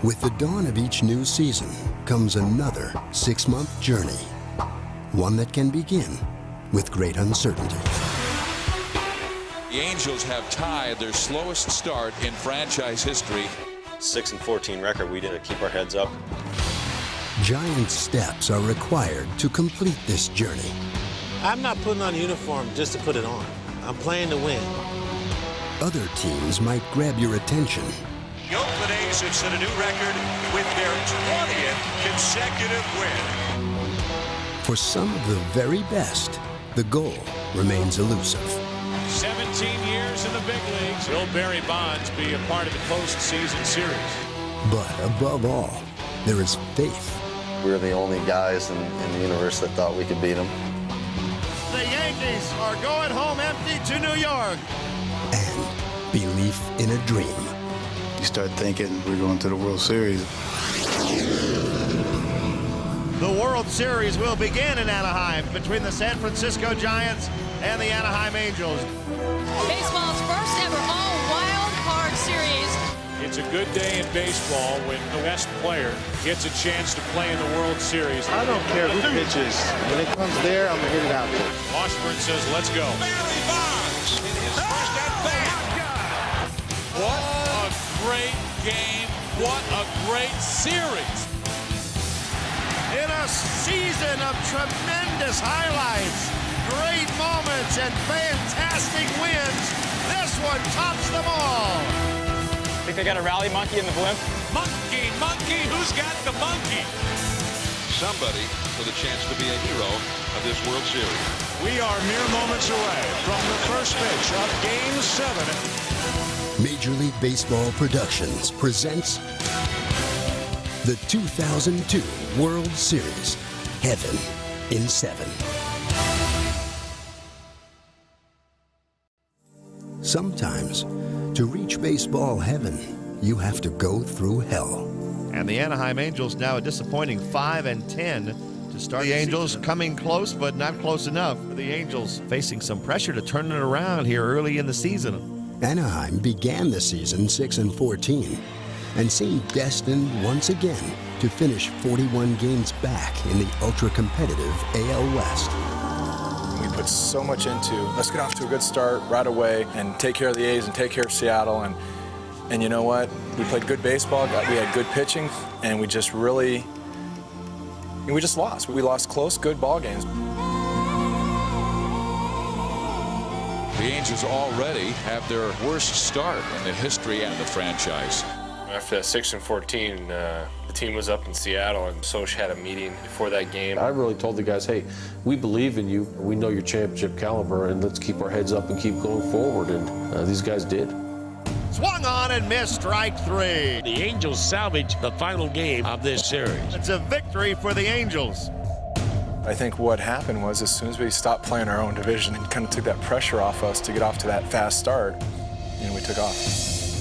With the dawn of each new season comes another 6-month journey, one that can begin with great uncertainty. The Angels have tied their slowest start in franchise history. 6-14 record, we didn't keep our heads up. Giant steps are required to complete this journey. I'm not putting on a uniform just to put it on. I'm playing to win. Other teams might grab your attention. The Oakland A's have set a new record with their 20th consecutive win. For some of the very best, the goal remains elusive. 17 years in the big leagues. Will Barry Bonds be a part of the postseason series? But above all, there is faith. We're the only guys in the universe that thought we could beat them. The Yankees are going home empty to New York. And belief in a dream. You start thinking we're going to the World Series. The World Series will begin in Anaheim between the San Francisco Giants and the Anaheim Angels. Baseball's first ever all-wild card series. It's a good day in baseball when the best player gets a chance to play in the World Series. I don't care who pitches. When it comes there, I'm going to hit it out there. Washburn says, let's go. Barry Bonds in his first at-bat. What a great game. What a great series. In a season of tremendous highlights, great moments, and fantastic wins, this one tops them all. Think they got a rally monkey in the blimp? Monkey, monkey, who's got the monkey? Somebody with a chance to be a hero of this World Series. We are mere moments away from the first pitch of Game 7. Major League Baseball Productions presents the 2002 World Series, Heaven in 7. Sometimes, to reach baseball heaven, you have to go through hell. And the Anaheim Angels now a disappointing 5-10 to start the Angels season. Coming close, but not close enough. The Angels facing some pressure to turn it around here early in the season. Anaheim began the season 6-14 and seemed destined once again to finish 41 games back in the ultra-competitive AL West. We put so much into, let's get off to a good start right away and take care of the A's and take care of Seattle. And you know what? We played good baseball, we had good pitching, and we just lost. We lost close, good ball games. The Angels already have their worst start in the history of the franchise. After that 6-14, the team was up in Seattle, and Soch had a meeting before that game. I really told the guys, hey, we believe in you. We know your championship caliber, and let's keep our heads up and keep going forward. And these guys did. Swung on and missed, strike 3. The Angels salvaged the final game of this series. It's a victory for the Angels. I think what happened was as soon as we stopped playing our own division and kind of took that pressure off us to get off to that fast start, we took off.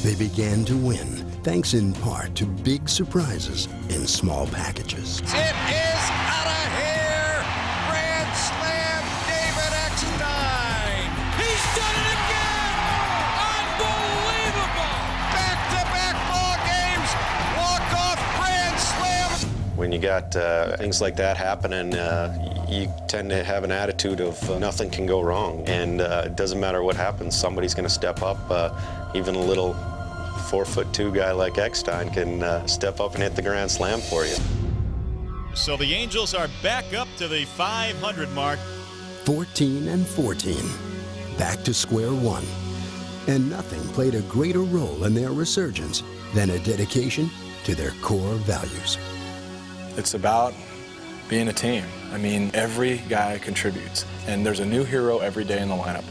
They began to win, thanks in part to big surprises in small packages. It is out of here! Grand slam, David Eckstein! He's done it again! Unbelievable! Back-to-back ball games, walk-off grand slam! When you got things like that happening, you tend to have an attitude of nothing can go wrong. And it doesn't matter what happens, somebody's going to step up. Even a little 4'2" guy like Eckstein can step up and hit the grand slam for you. So the Angels are back up to the 500 mark. 14-14, back to square one. And nothing played a greater role in their resurgence than a dedication to their core values. It's about being a team. I mean, every guy contributes, and there's a new hero every day in the lineup.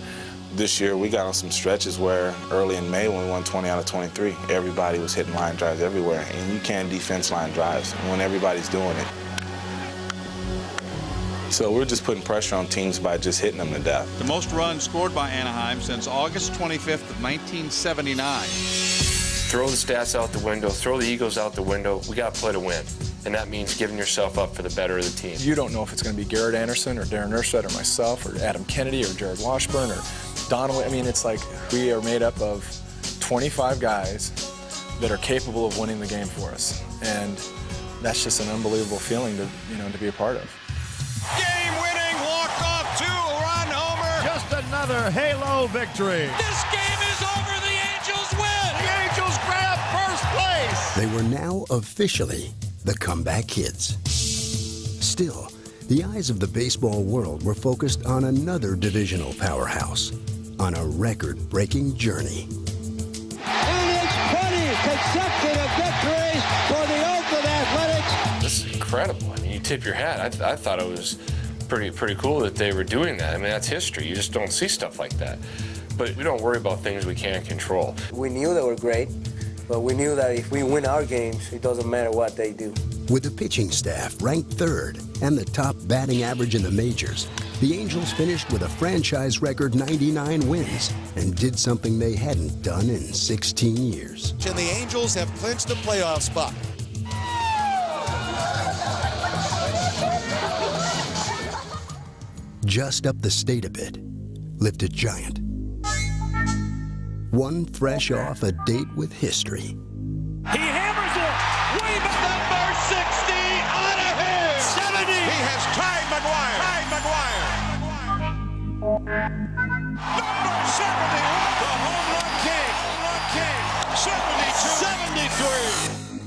This year, we got on some stretches where early in May, when we won 20 out of 23, everybody was hitting line drives everywhere, and you can't defense line drives when everybody's doing it. So we're just putting pressure on teams by just hitting them to death. The most runs scored by Anaheim since August 25th of 1979. Throw the stats out the window, throw the egos out the window. We got to play to win, and that means giving yourself up for the better of the team. You don't know if it's going to be Garrett Anderson or Darren Erstad or myself or Adam Kennedy or Jared Washburn or Donald. I mean, it's like we are made up of 25 guys. that are capable of winning the game for us. And that's just an unbelievable feeling to be a part of. Game-winning walk-off two-run homer. Just another Halo victory. This game is over. The Angels win. The Angels grab first place. They were now officially the comeback kids. Still, the eyes of the baseball world were focused on another divisional powerhouse, on a record-breaking journey. And it's 20 consecutive victories for the Oakland Athletics. This is incredible. I mean, you tip your hat. I thought it was pretty cool that they were doing that. I mean, that's history. You just don't see stuff like that. But we don't worry about things we can't control. We knew they were great, but we knew that if we win our games, it doesn't matter what they do. With the pitching staff ranked third and the top batting average in the majors, the Angels finished with a franchise record 99 wins and did something they hadn't done in 16 years. And the Angels have clinched a playoff spot. Just up the state a bit lived a giant. One fresh off a date with history. He hammers it way back. Number 60 out of here. 70. He has tied McGuire. Number 71. The home run king. 72.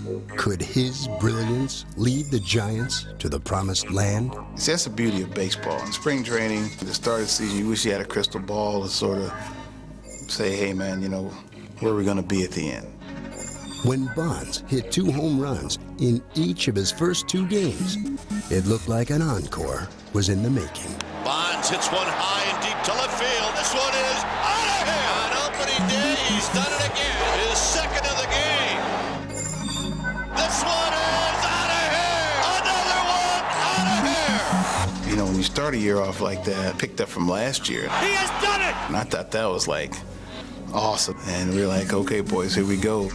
73. Could his brilliance lead the Giants to the promised land? See, that's the beauty of baseball. In spring training, at the start of the season, you wish you had a crystal ball to sort of say, hey, man, where are we going to be at the end? When Bonds hit 2 home runs in each of his first 2 games, it looked like an encore was in the making. Bonds hits one high and deep to left field. This one is out of here. On opening day, he's done it again. His second of the game. This one is out of here. Another one out of here. When you start a year off like that, picked up from last year. He has done it. And I thought that was awesome. And we were like, okay, boys, here we go.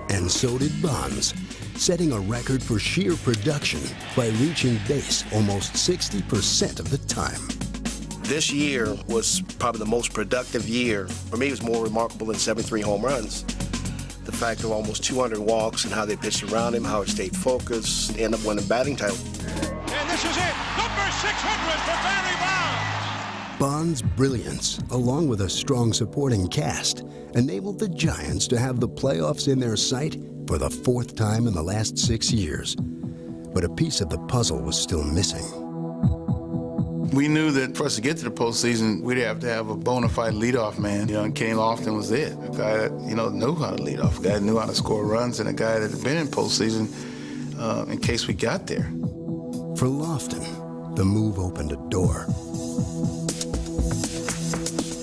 And so did Bonds, setting a record for sheer production by reaching base almost 60% of the time. This year was probably the most productive year. For me, it was more remarkable than 73 home runs. The fact of almost 200 walks and how they pitched around him, how he stayed focused, ended up winning batting title. And this is it. Number 600 for Barry Bonds. Bonds' brilliance, along with a strong supporting cast, enabled the Giants to have the playoffs in their sight for the 4th time in the last 6 years. But a piece of the puzzle was still missing. We knew that for us to get to the postseason, we'd have to have a bona fide leadoff man. And Kenny Lofton was it. A guy that, knew how to lead off, a guy that knew how to score runs, and a guy that had been in postseason in case we got there. For Lofton, the move opened a door.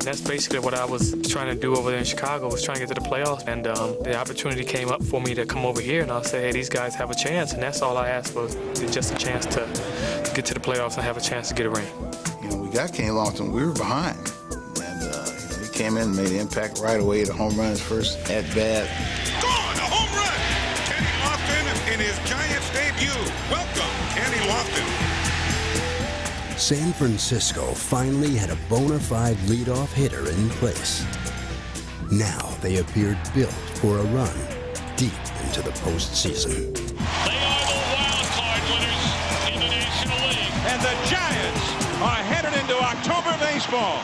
That's basically what I was trying to do over there in Chicago, was trying to get to the playoffs. And the opportunity came up for me to come over here, and I said, hey, these guys have a chance. And that's all I asked was just a chance to get to the playoffs and have a chance to get a ring. We got Kenny Lofton. We were behind. And he came in and made an impact right away. The home run, his first at-bat. Gone, a home run. Kenny Lofton in his Giants debut. Welcome, Kenny Lofton. San Francisco finally had a bona fide leadoff hitter in place. Now they appeared built for a run deep into the postseason. They are the wild card winners in the National League. And the Giants are headed into October baseball.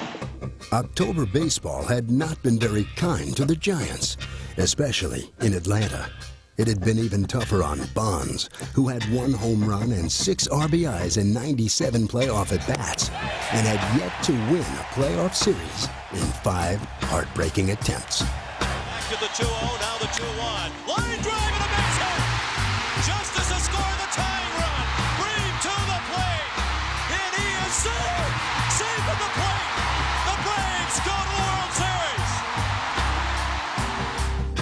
October baseball had not been very kind to the Giants, especially in Atlanta. It had been even tougher on Bonds, who had 1 home run and 6 RBIs in 97 playoff at-bats, and had yet to win a playoff series in 5 heartbreaking attempts. Back to the 2-0, now the 2-1. Line drive and a base hit. Justice has scored the tying run. Green to the plate. And he is safe. Safe at the plate. The Braves go to the World Series.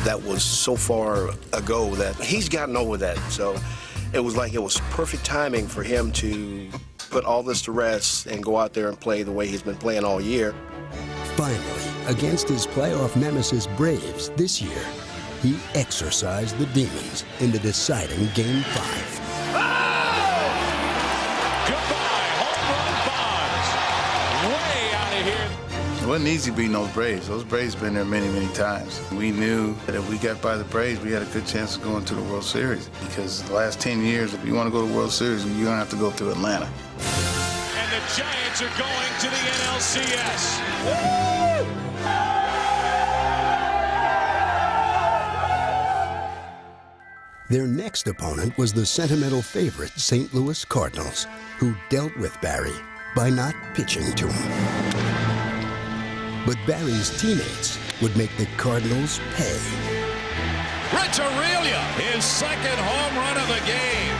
That was so far ago that he's gotten over that. So it was like it was perfect timing for him to put all this to rest and go out there and play the way he's been playing all year. Finally, against his playoff nemesis Braves this year, he exorcised the demons in the deciding Game 5. Goodbye, home run Bonds. Way out of here. wasn't easy beating those Braves. Those Braves been there many, many times. We knew that if we got by the Braves, we had a good chance of going to the World Series. Because the last 10 years, if you want to go to the World Series, you're going to have to go through Atlanta. And the Giants are going to the NLCS. Their next opponent was the sentimental favorite St. Louis Cardinals, who dealt with Barry by not pitching to him. But Barry's teammates would make the Cardinals pay. Rich Aurelia, his second home run of the game.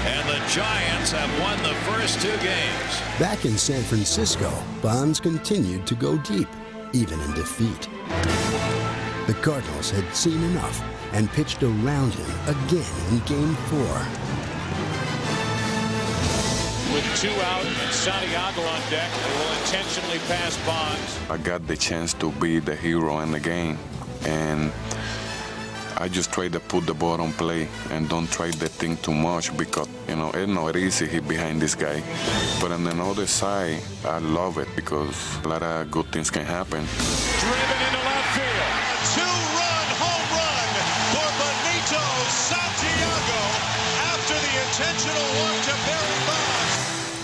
And the Giants have won the first 2 games. Back in San Francisco, Bonds continued to go deep, even in defeat. The Cardinals had seen enough and pitched around him again in Game 4. With 2 out and Santiago on deck, they will intentionally pass Bonds. I got the chance to be the hero in the game, and I just try to put the ball on play and don't try to think too much because, it's not easy hit behind this guy. But on the other side, I love it because a lot of good things can happen. Driven into left field. A 2-run home run for Benito Santiago after the intentional walk to Barry Bonds.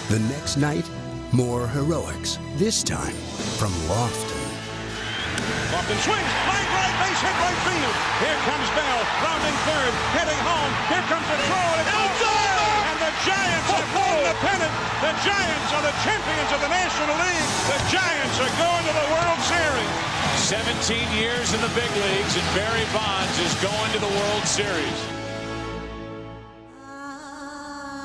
The next night, more heroics, this time from Lofton. Lofton swings, line right, base hit right field. Here comes Bell, rounding third, heading home. Here comes the throw, and it's over! And the Giants have won the pennant. The Giants are the champions of the National League. The Giants are going to the World Series. 17 years in the big leagues, and Barry Bonds is going to the World Series.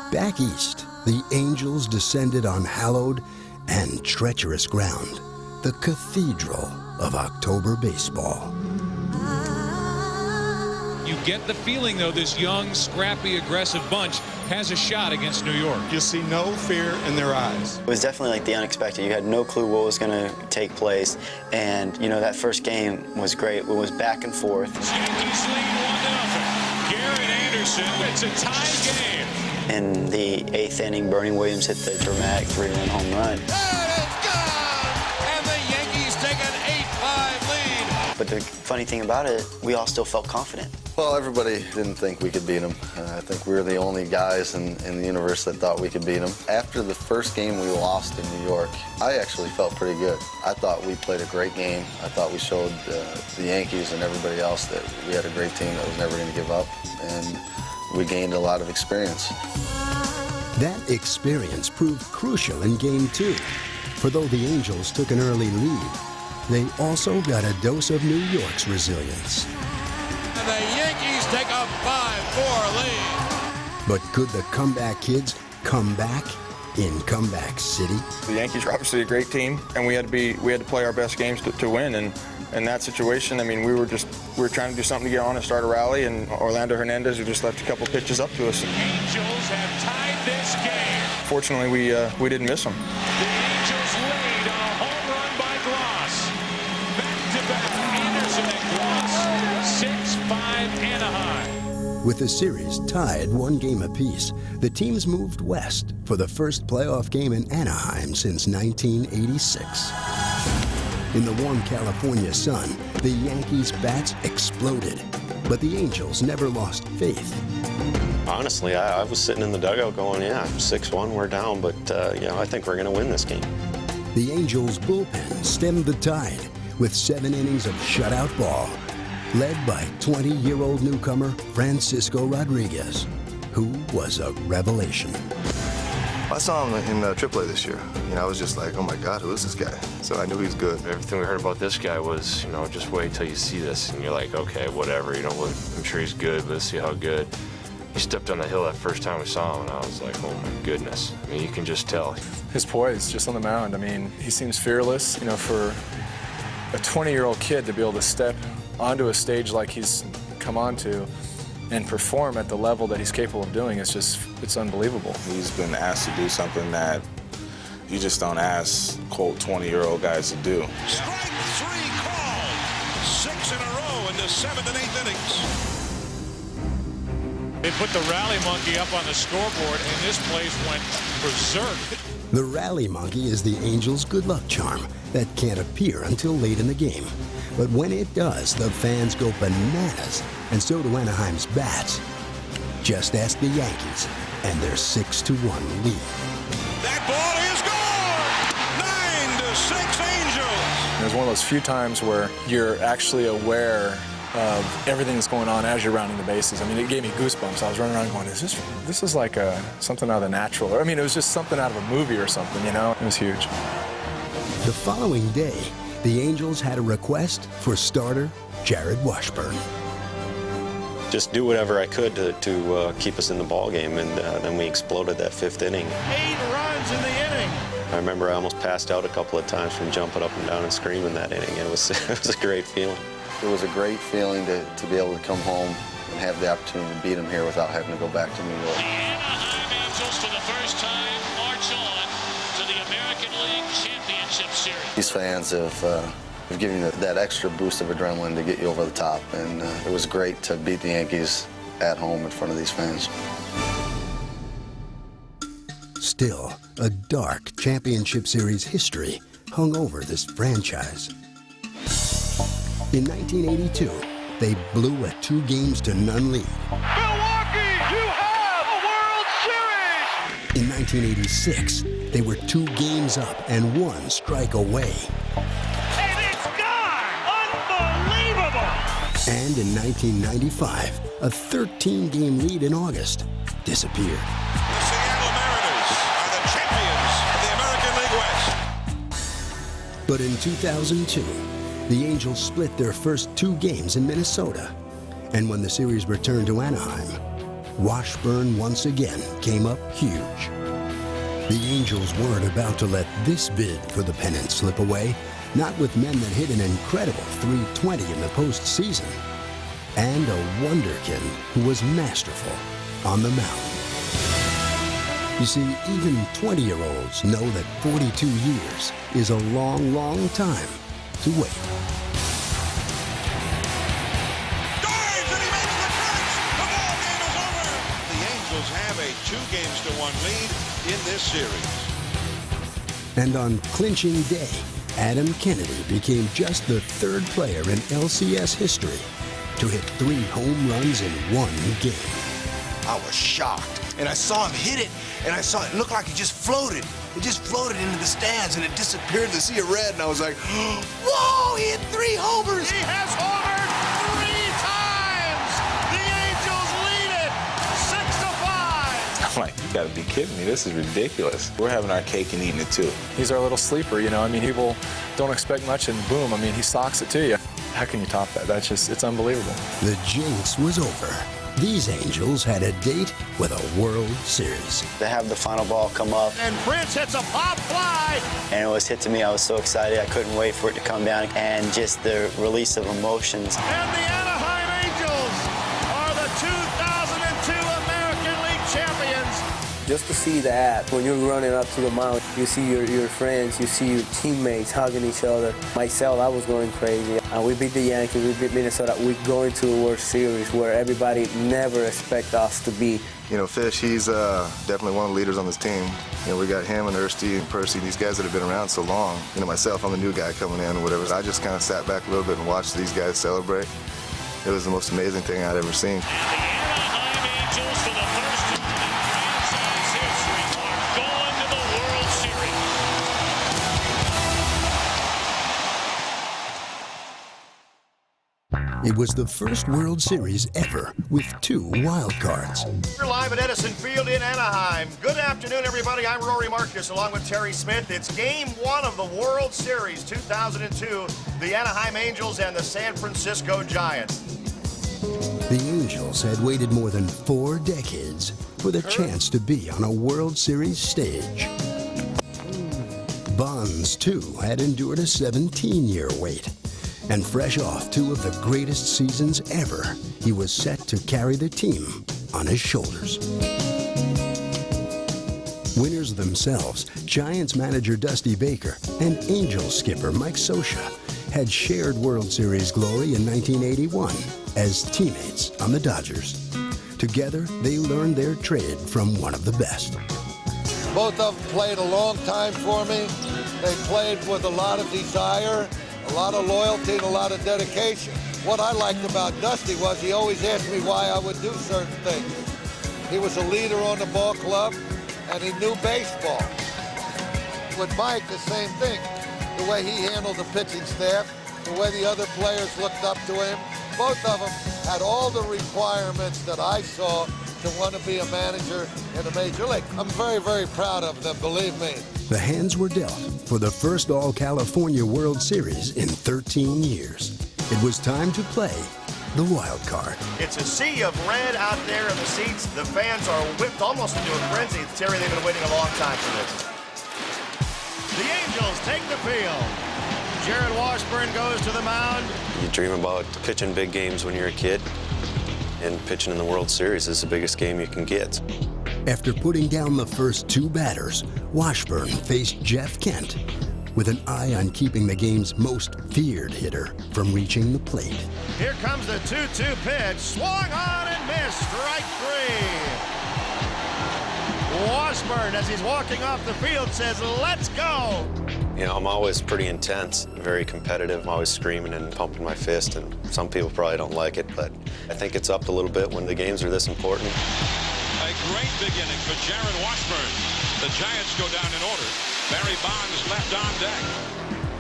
Back east, the Angels descended on hallowed and treacherous ground, the cathedral of October baseball. You get the feeling, though, this young, scrappy, aggressive bunch has a shot against New York. You see no fear in their eyes. It was definitely like the unexpected. You had no clue what was going to take place. And, that first game was great. It was back and forth. Yankees lead 1-0. Garrett Anderson, it's a tie game. In the 8th inning, Bernie Williams hit the dramatic 3-run home run. And the Yankees take an 8-5 lead. But the funny thing about it, we all still felt confident. Well, everybody didn't think we could beat them. I think we were the only guys in the universe that thought we could beat them. After the first game we lost in New York, I actually felt pretty good. I thought we played a great game. I thought we showed the Yankees and everybody else that we had a great team that was never going to give up. And we gained a lot of experience. That experience proved crucial in Game 2, for though the Angels took an early lead, they also got a dose of New York's resilience. And the Yankees take a 5-4 lead. But could the comeback kids come back in Comeback City? The Yankees are obviously a great team, and we had to play our best games to win. And in that situation, I mean, we were trying to do something to get on and start a rally, and Orlando Hernandez, who just left a couple pitches up to us. The Angels have tied this game. Fortunately, we didn't miss them. The Angels lead a home run by Gloss. Back-to-back, Anderson and Gloss, 6-5 Anaheim. With the series tied 1 game apiece, the teams moved west for the first playoff game in Anaheim since 1986. In the warm California sun, the Yankees' bats exploded, but the Angels never lost faith. Honestly, I was sitting in the dugout going, 6-1, we're down, but I think we're going to win this game. The Angels' bullpen stemmed the tide with 7 innings of shutout ball, led by 20-year-old newcomer Francisco Rodriguez, who was a revelation. I saw him in AAA this year. I was just like, oh my God, who is this guy? So I knew he was good. Everything we heard about this guy was, just wait till you see this. And you're like, okay, whatever. I'm sure he's good, but let's see how good. He stepped on the hill that first time we saw him, and I was like, oh my goodness. I mean, you can just tell. His poise just on the mound. I mean, he seems fearless. For a 20-year-old kid to be able to step onto a stage like he's come onto and perform at the level that he's capable of doing, it's unbelievable. He's been asked to do something that you just don't ask, quote, 20-year-old guys to do. Strike 3 called. 6 in a row in the 7th and 8th innings. They put the rally monkey up on the scoreboard, and this place went berserk. The rally monkey is the Angels' good luck charm that can't appear until late in the game. But when it does, the fans go bananas, and so do Anaheim's bats. Just ask the Yankees and their 6-1 lead. That ball is gone! 9-6 Angels! It was one of those few times where you're actually aware of everything that's going on as you're rounding the bases. I mean, it gave me goosebumps. I was running around going, this is like something out of the natural. I mean, it was just something out of a movie or something, you know? It was huge. The following day, the Angels had a request for starter Jared Washburn. Just do whatever I could to keep us in the ball game, and then we exploded that 5th inning. 8 runs in the inning. I remember I almost passed out a couple of times from jumping up and down and screaming that inning. It was a great feeling. It was a great feeling to be able to come home and have the opportunity to beat them here without having to go back to New York. The Anaheim Angels for the first time march on to the American League Championship Series. These fans have given you that extra boost of adrenaline to get you over the top, and it was great to beat the Yankees at home in front of these fans. Still, a dark championship series history hung over this franchise. In 1982, they blew a 2-0 lead. Milwaukee, you have a World Series! In 1986, they were 2 games up and 1 strike away. And it's gone! Unbelievable! And in 1995, a 13-game lead in August disappeared. The Seattle Mariners are the champions of the American League West. But in 2002, the Angels split their first 2 games in Minnesota. And when the series returned to Anaheim, Washburn once again came up huge. The Angels weren't about to let this bid for the pennant slip away, not with men that hit an incredible .320 in the postseason, and a wonderkind who was masterful on the mound. You see, even 20-year-olds know that 42 years is a long, long time to wait. Dives and he makes the catch! The ball game is over! The Angels have a 2-1 lead in this series. And on clinching day, Adam Kennedy became just the 3rd player in LCS history to hit 3 home runs in 1 game. I was shocked, and I saw him hit it, and I saw it looked like it just floated. It just floated into the stands, and it disappeared in the sea of red, and I was like, whoa, he hit 3 homers! He has homered 3 times! The Angels lead it 6-5! I'm like, you gotta be kidding me. This is ridiculous. We're having our cake and eating it too. He's our little sleeper, you know. I mean, people don't expect much, and boom, I mean, he socks it to you. How can you top that? It's unbelievable. The jinx was over. These Angels had a date with a World Series. To have the final ball come up, And Prince hits a pop fly! and it was hit to me, I was so excited. I couldn't wait for it to come down, and just the release of emotions. And the Anaheim Angels are the 2002 American League champions! Just to see that, when you're running up to the mound, you see your friends, you see your teammates hugging each other. Myself, I was going crazy. We beat the Yankees, we beat Minnesota. We go into a World Series where everybody never expect us to be. You know, Fish, he's definitely one of the leaders on this team. You know, we got him and Ersty and Percy, these guys that have been around so long. You know, myself, I'm a new guy coming in or whatever. I just kind of sat back a little bit and watched these guys celebrate. It was the most amazing thing I'd ever seen. The Anaheim Angels for the first time in franchise history are going to the World Series. It was the first World Series ever with 2 wild cards. We're live at Edison Field in Anaheim. Good afternoon, everybody. I'm Rory Marcus along with Terry Smith. It's Game 1 of the World Series 2002, the Anaheim Angels and the San Francisco Giants. The Angels had waited more than 4 decades for the chance to be on a World Series stage. Bonds, too, had endured a 17-year wait. And fresh off 2 of the greatest seasons ever, he was set to carry the team on his shoulders. Winners themselves, Giants manager Dusty Baker and Angels skipper Mike Scioscia had shared World Series glory in 1981 as teammates on the Dodgers. Together, they learned their trade from one of the best. Both of them played a long time for me. They played with a lot of desire, a lot of loyalty, and a lot of dedication. What I liked about Dusty was he always asked me why I would do certain things. He was a leader on the ball club, and he knew baseball. With Mike, the same thing. The way he handled the pitching staff, the way the other players looked up to him. Both of them had all the requirements that I saw to want to be a manager in the major league. I'm very, very proud of them, believe me. The hands were dealt for the first All-California World Series in 13 years. It was time to play the wild card. It's a sea of red out there in the seats. The fans are whipped almost into a frenzy. Terry, they've been waiting a long time for this. The Angels take the field. Jared Washburn goes to the mound. You dream about pitching big games when you're a kid, and pitching in the World Series is the biggest game you can get. After putting down the first two batters, Washburn faced Jeff Kent with an eye on keeping the game's most feared hitter from reaching the plate. Here comes the 2-2 pitch. Swung on and missed. Strike three. Washburn, as he's walking off the field, says, "Let's go." You know, I'm always pretty intense, very competitive. I'm always screaming and pumping my fist, and some people probably don't like it, but I think it's upped a little bit when the games are this important. A great beginning for Jared Washburn. The Giants go down in order. Barry Bonds left on deck.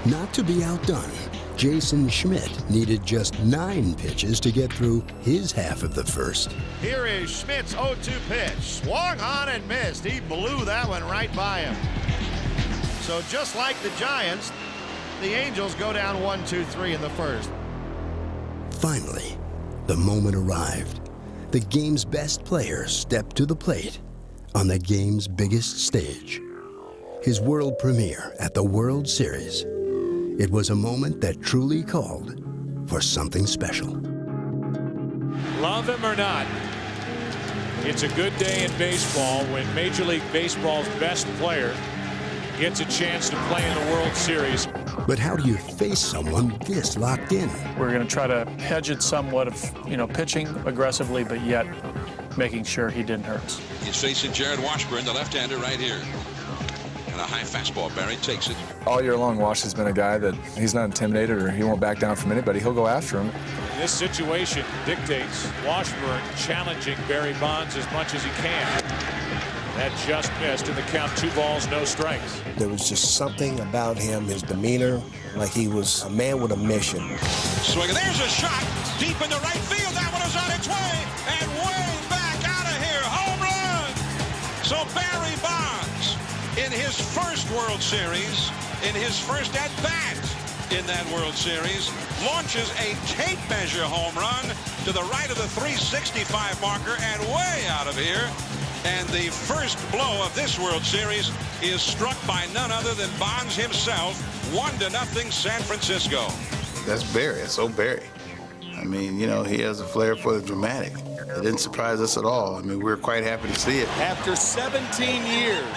Not to be outdone, Jason Schmidt needed just 9 pitches to get through his half of the first. Here is Schmidt's 0-2 pitch. Swung on and missed. He blew that one right by him. So just like the Giants, the Angels go down 1-2-3 in the first. Finally, the moment arrived. The game's best player stepped to the plate on the game's biggest stage. His world premiere at the World Series. It was a moment that truly called for something special. Love him or not, it's a good day in baseball when Major League Baseball's best player gets a chance to play in the World Series. But how do you face someone this locked in? We're going to try to hedge it somewhat of, pitching aggressively, but yet making sure he didn't hurt us. He's facing Jared Washburn, the left-hander, right here. And a high fastball. Barry takes it. All year long, Wash has been a guy that he's not intimidated or he won't back down from anybody. He'll go after him. This situation dictates Washburn challenging Barry Bonds as much as he can. That just missed in the count, 2 balls, no strikes. There was just something about him, his demeanor, like he was a man with a mission. Swing, there's a shot deep in the right field. That one is on its way and way back out of here. Home run. So Barry Bonds, in his first World Series, in his first at-bat in that World Series, launches a tape measure home run to the right of the 365 marker and way out of here. And the first blow of this World Series is struck by none other than Bonds himself. 1-0 San Francisco. That's Barry. That's so Barry. I mean, he has a flair for the dramatic. It didn't surprise us at all. I mean, we were quite happy to see it. After 17 years,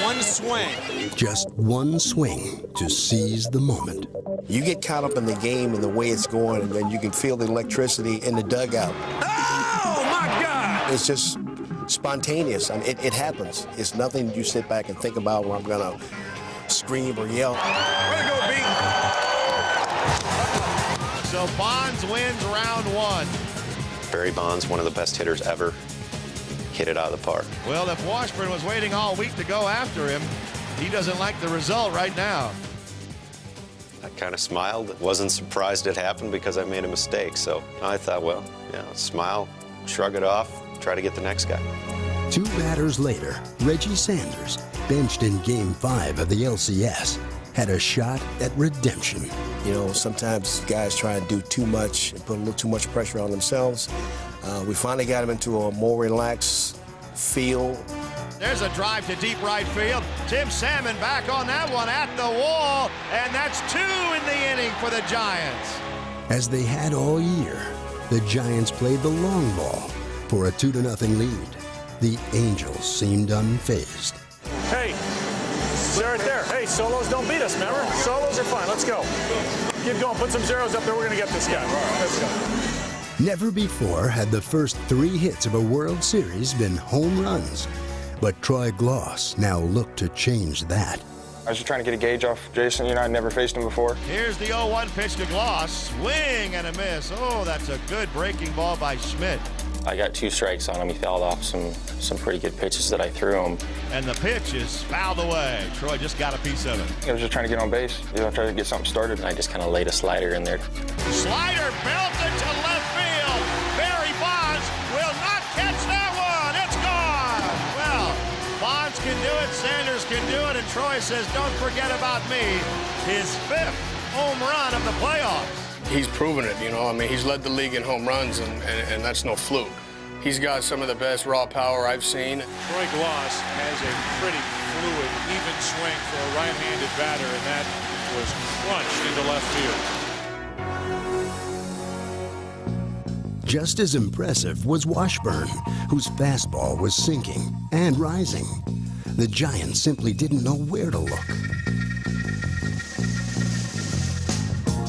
one swing. Just one swing to seize the moment. You get caught up in the game and the way it's going, and then you can feel the electricity in the dugout. Oh, my God! It's just spontaneous. I mean, it happens. It's nothing you sit back and think about when I'm going to scream or yell. Way to go, B! So Bonds wins round 1. Barry Bonds, one of the best hitters ever, hit it out of the park. Well, if Washburn was waiting all week to go after him, he doesn't like the result right now. I kind of smiled. Wasn't surprised it happened because I made a mistake. So I thought, well, smile, shrug it off, try to get the next guy. 2 batters later, Reggie Sanders, benched in Game 5 of the LCS, had a shot at redemption. Sometimes guys try and do too much and put a little too much pressure on themselves. We finally got him into a more relaxed feel. There's a drive to deep right field. Tim Salmon back on that one at the wall, and that's 2 in the inning for the Giants. As they had all year, the Giants played the long ball for a 2-0 lead. The Angels seemed unfazed. Hey, they're right there. Hey, solos don't beat us, remember? Solos are fine. Let's go. Keep going. Put some zeros up there. We're going to get this guy. All right, let's go. Never before had the first 3 hits of a World Series been home runs. But Troy Gloss now looked to change that. I was just trying to get a gauge off Jason. You know, I'd never faced him before. Here's the 0-1 pitch to Gloss. Swing and a miss. Oh, that's a good breaking ball by Schmidt. I got 2 strikes on him. He fouled off some pretty good pitches that I threw him. And the pitch is fouled away. Troy just got a piece of it. I was just trying to get on base. You know, trying to get something started. And I just kind of laid a slider in there. Slider belted to left field. Barry Bonds will not catch that one. It's gone. Well, Bonds can do it. Sanders can do it. And Troy says, don't forget about me. His 5th home run of the playoffs. He's proven it, you know. I mean, he's led the league in home runs, and that's no fluke. He's got some of the best raw power I've seen. Troy Gloss has a pretty fluid, even swing for a right-handed batter, and that was crunched into left field. Just as impressive was Washburn, whose fastball was sinking and rising. The Giants simply didn't know where to look.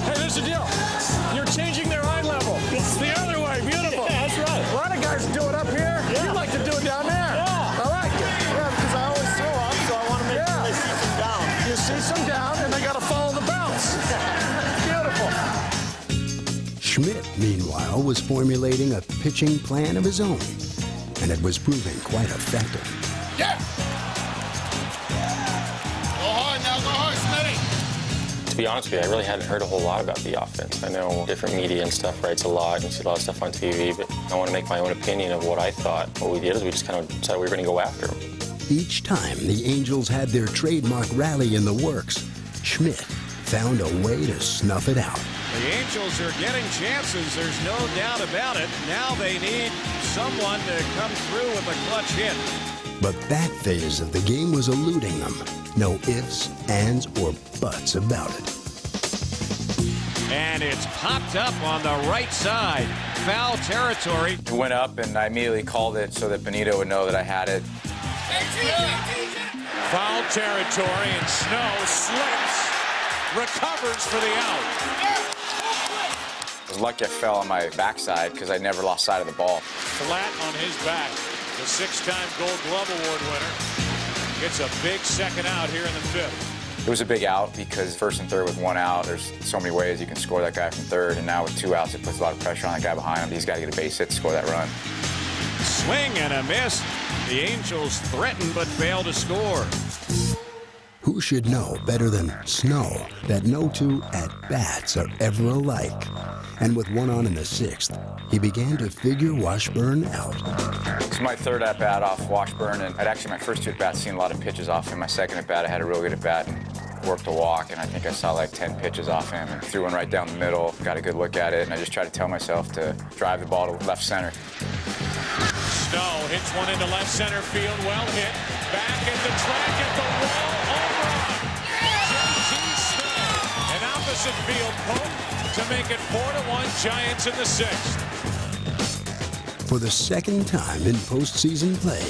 Hey, there's the deal. You're changing their eye level. It's the other way. Beautiful. Yeah, that's right. A lot of guys do it up here. Yeah. You like to do it down there. Yeah. I like it. Yeah, because I always throw up, so I want to make sure they see some down. You see some down, and they got to follow the bounce. Beautiful. Schmidt, meanwhile, was formulating a pitching plan of his own, and it was proving quite effective. Yeah. Go hard now. Go hard, Smitty. To be honest with you, I really hadn't heard a whole lot about the offense. I know different media and stuff writes a lot, and you see a lot of stuff on TV, but I want to make my own opinion of what I thought. What we did is we just kind of decided we were going to go after him. Each time the Angels had their trademark rally in the works, Schmidt found a way to snuff it out. The Angels are getting chances, there's no doubt about it. Now they need someone to come through with a clutch hit. But that phase of the game was eluding them. No ifs, ands, or buts about it. And it's popped up on the right side. Foul territory. It went up, and I immediately called it so that Benito would know that I had it. Foul territory, and Snow slips. Recovers for the out. I was lucky I fell on my backside because I never lost sight of the ball. Flat on his back. The 6-time Gold Glove Award winner gets a big second out here in the 5th. It was a big out because 1st and 3rd with 1 out, there's so many ways you can score that guy from 3rd, and now with 2 outs, it puts a lot of pressure on the guy behind him. He's got to get a base hit to score that run. Swing and a miss. The Angels threaten but fail to score. Who should know better than Snow that no 2 at-bats are ever alike? And with 1 on in the 6th, he began to figure Washburn out. It's my 3rd at-bat off Washburn, and I'd actually my first 2 at-bats seen a lot of pitches off him. My 2nd at-bat, I had a real good at-bat and worked a walk, and I think I saw like 10 pitches off him and threw one right down the middle, got a good look at it, and I just tried to tell myself to drive the ball to left center. Snow hits one into left center field, well hit. Back at the track at the wall, home run. JT Snow, an opposite field poke to make it 4-1 Giants in the 6th. For the 2nd time in postseason play,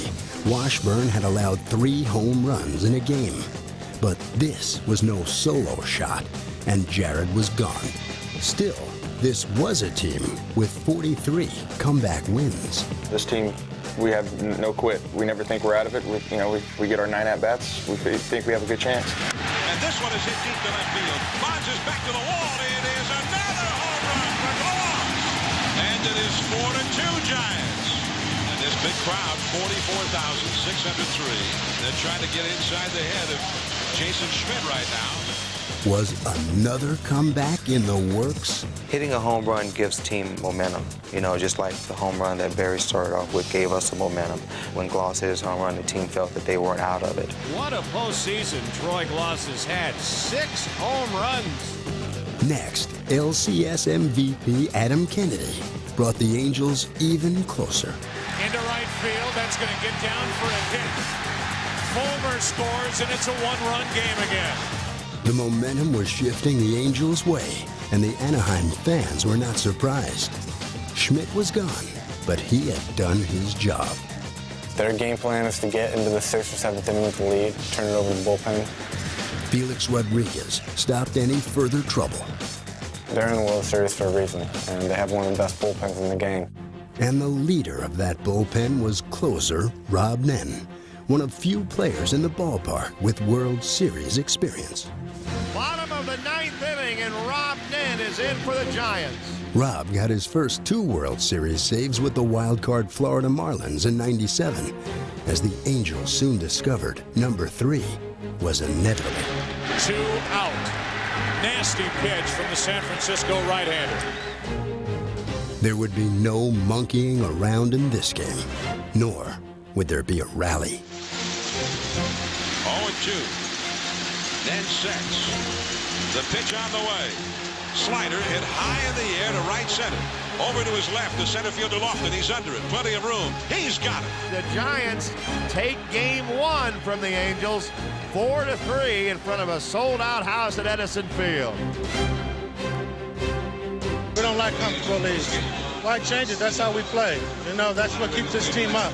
Washburn had allowed 3 home runs in a game. But this was no solo shot, and Jared was gone. Still, this was a team with 43 comeback wins. This team, we have no quit. We never think we're out of it. We get our 9 at-bats. We think we have a good chance. And this one is hit deep to left field. Bonds is back to the wall. It is another home run for Gloss. And it is 4-2 Giants. And this big crowd, 44,603. They're trying to get inside the head of Jason Schmidt right now. Was another comeback in the works? Hitting a home run gives team momentum. You know, just like the home run that Barry started off with gave us the momentum. When Gloss hit his home run, the team felt that they weren't out of it. What a postseason Troy Gloss has had. 6 home runs. Next, LCS MVP Adam Kennedy brought the Angels even closer. Into right field, that's going to get down for a hit. Fulmer scores, and it's a 1-run game again. The momentum was shifting the Angels' way, and the Anaheim fans were not surprised. Schmidt was gone, but he had done his job. Their game plan is to get into the 6th or 7th inning with the lead, turn it over to the bullpen. Felix Rodriguez stopped any further trouble. They're in the World Series for a reason, and they have one of the best bullpens in the game. And the leader of that bullpen was closer Rob Nen, one of few players in the ballpark with World Series experience. Bottom of the ninth inning, and Rob Nen is in for the Giants. Rob got his first 2 World Series saves with the wild-card Florida Marlins in '97. As the Angels soon discovered, number 3 was inevitable. 2 out. Nasty pitch from the San Francisco right-hander. There would be no monkeying around in this game, nor would there be a rally. 0-2. Then sets. The pitch on the way. Slider hit high in the air to right center. Over to his left, the center fielder Lofton. He's under it. Plenty of room. He's got it. The Giants take game 1 from the Angels, 4-3 in front of a sold-out house at Edison Field. We don't like comfortable leads. Why change it? That's how we play. You know, that's what keeps this team up.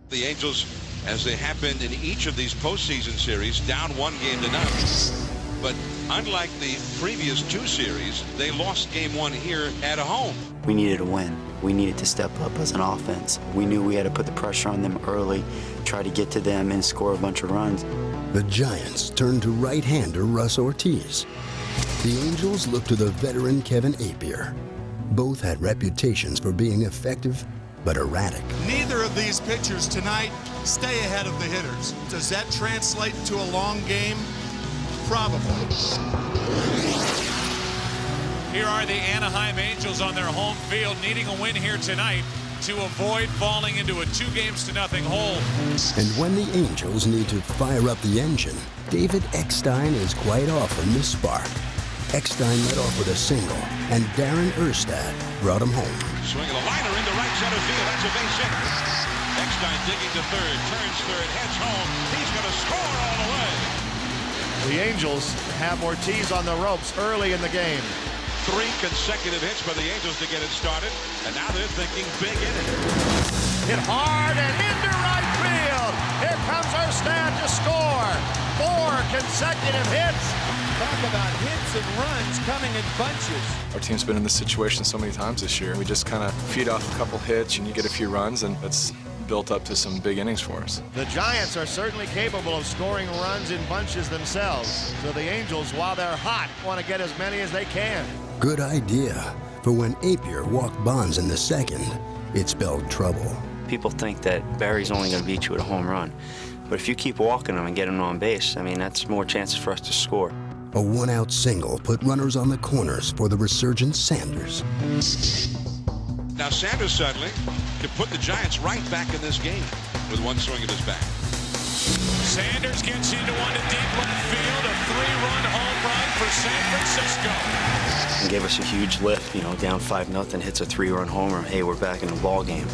The Angels, as they have been in each of these postseason series, down 1-0. But unlike the previous 2 series, they lost game 1 here at home. We needed a win. We needed to step up as an offense. We knew we had to put the pressure on them early, try to get to them and score a bunch of runs. The Giants turned to right-hander Russ Ortiz. The Angels looked to the veteran Kevin Apier. Both had reputations for being effective but erratic. Neither of these pitchers tonight stay ahead of the hitters. Does that translate to a long game? Probably. Here are the Anaheim Angels on their home field, needing a win here tonight to avoid falling into a 2-0 hole. And when the Angels need to fire up the engine, David Eckstein is quite often the spark. Eckstein led off with a single, and Darren Erstad brought him home. Swing of the liner into right center field. That's a base hit. Eckstein digging to third, turns third, heads home. He's going to score all the way. The Angels have Ortiz on the ropes early in the game. 3 consecutive hits for the Angels to get it started, and now they're thinking big inning. Hit hard and into right field. Here comes Erstad to score. 4 consecutive hits. Talk about hits and runs coming in bunches. Our team's been in this situation so many times this year. We just kind of feed off a couple hits and you get a few runs, and that's built up to some big innings for us. The Giants are certainly capable of scoring runs in bunches themselves. So the Angels, while they're hot, want to get as many as they can. Good idea, for when Apier walked Bonds in the second, it spelled trouble. People think that Barry's only going to beat you with a home run. But if you keep walking them and get them on base, I mean, that's more chances for us to score. A 1-out single put runners on the corners for the resurgent Sanders. Now Sanders suddenly can put the Giants right back in this game with 1 swing of his bat. Sanders gets into one to deep left field, a 3-run home run for San Francisco. And gave us a huge lift, you know, down 5-0, hits a 3-run homer. Hey, we're back in the ball game.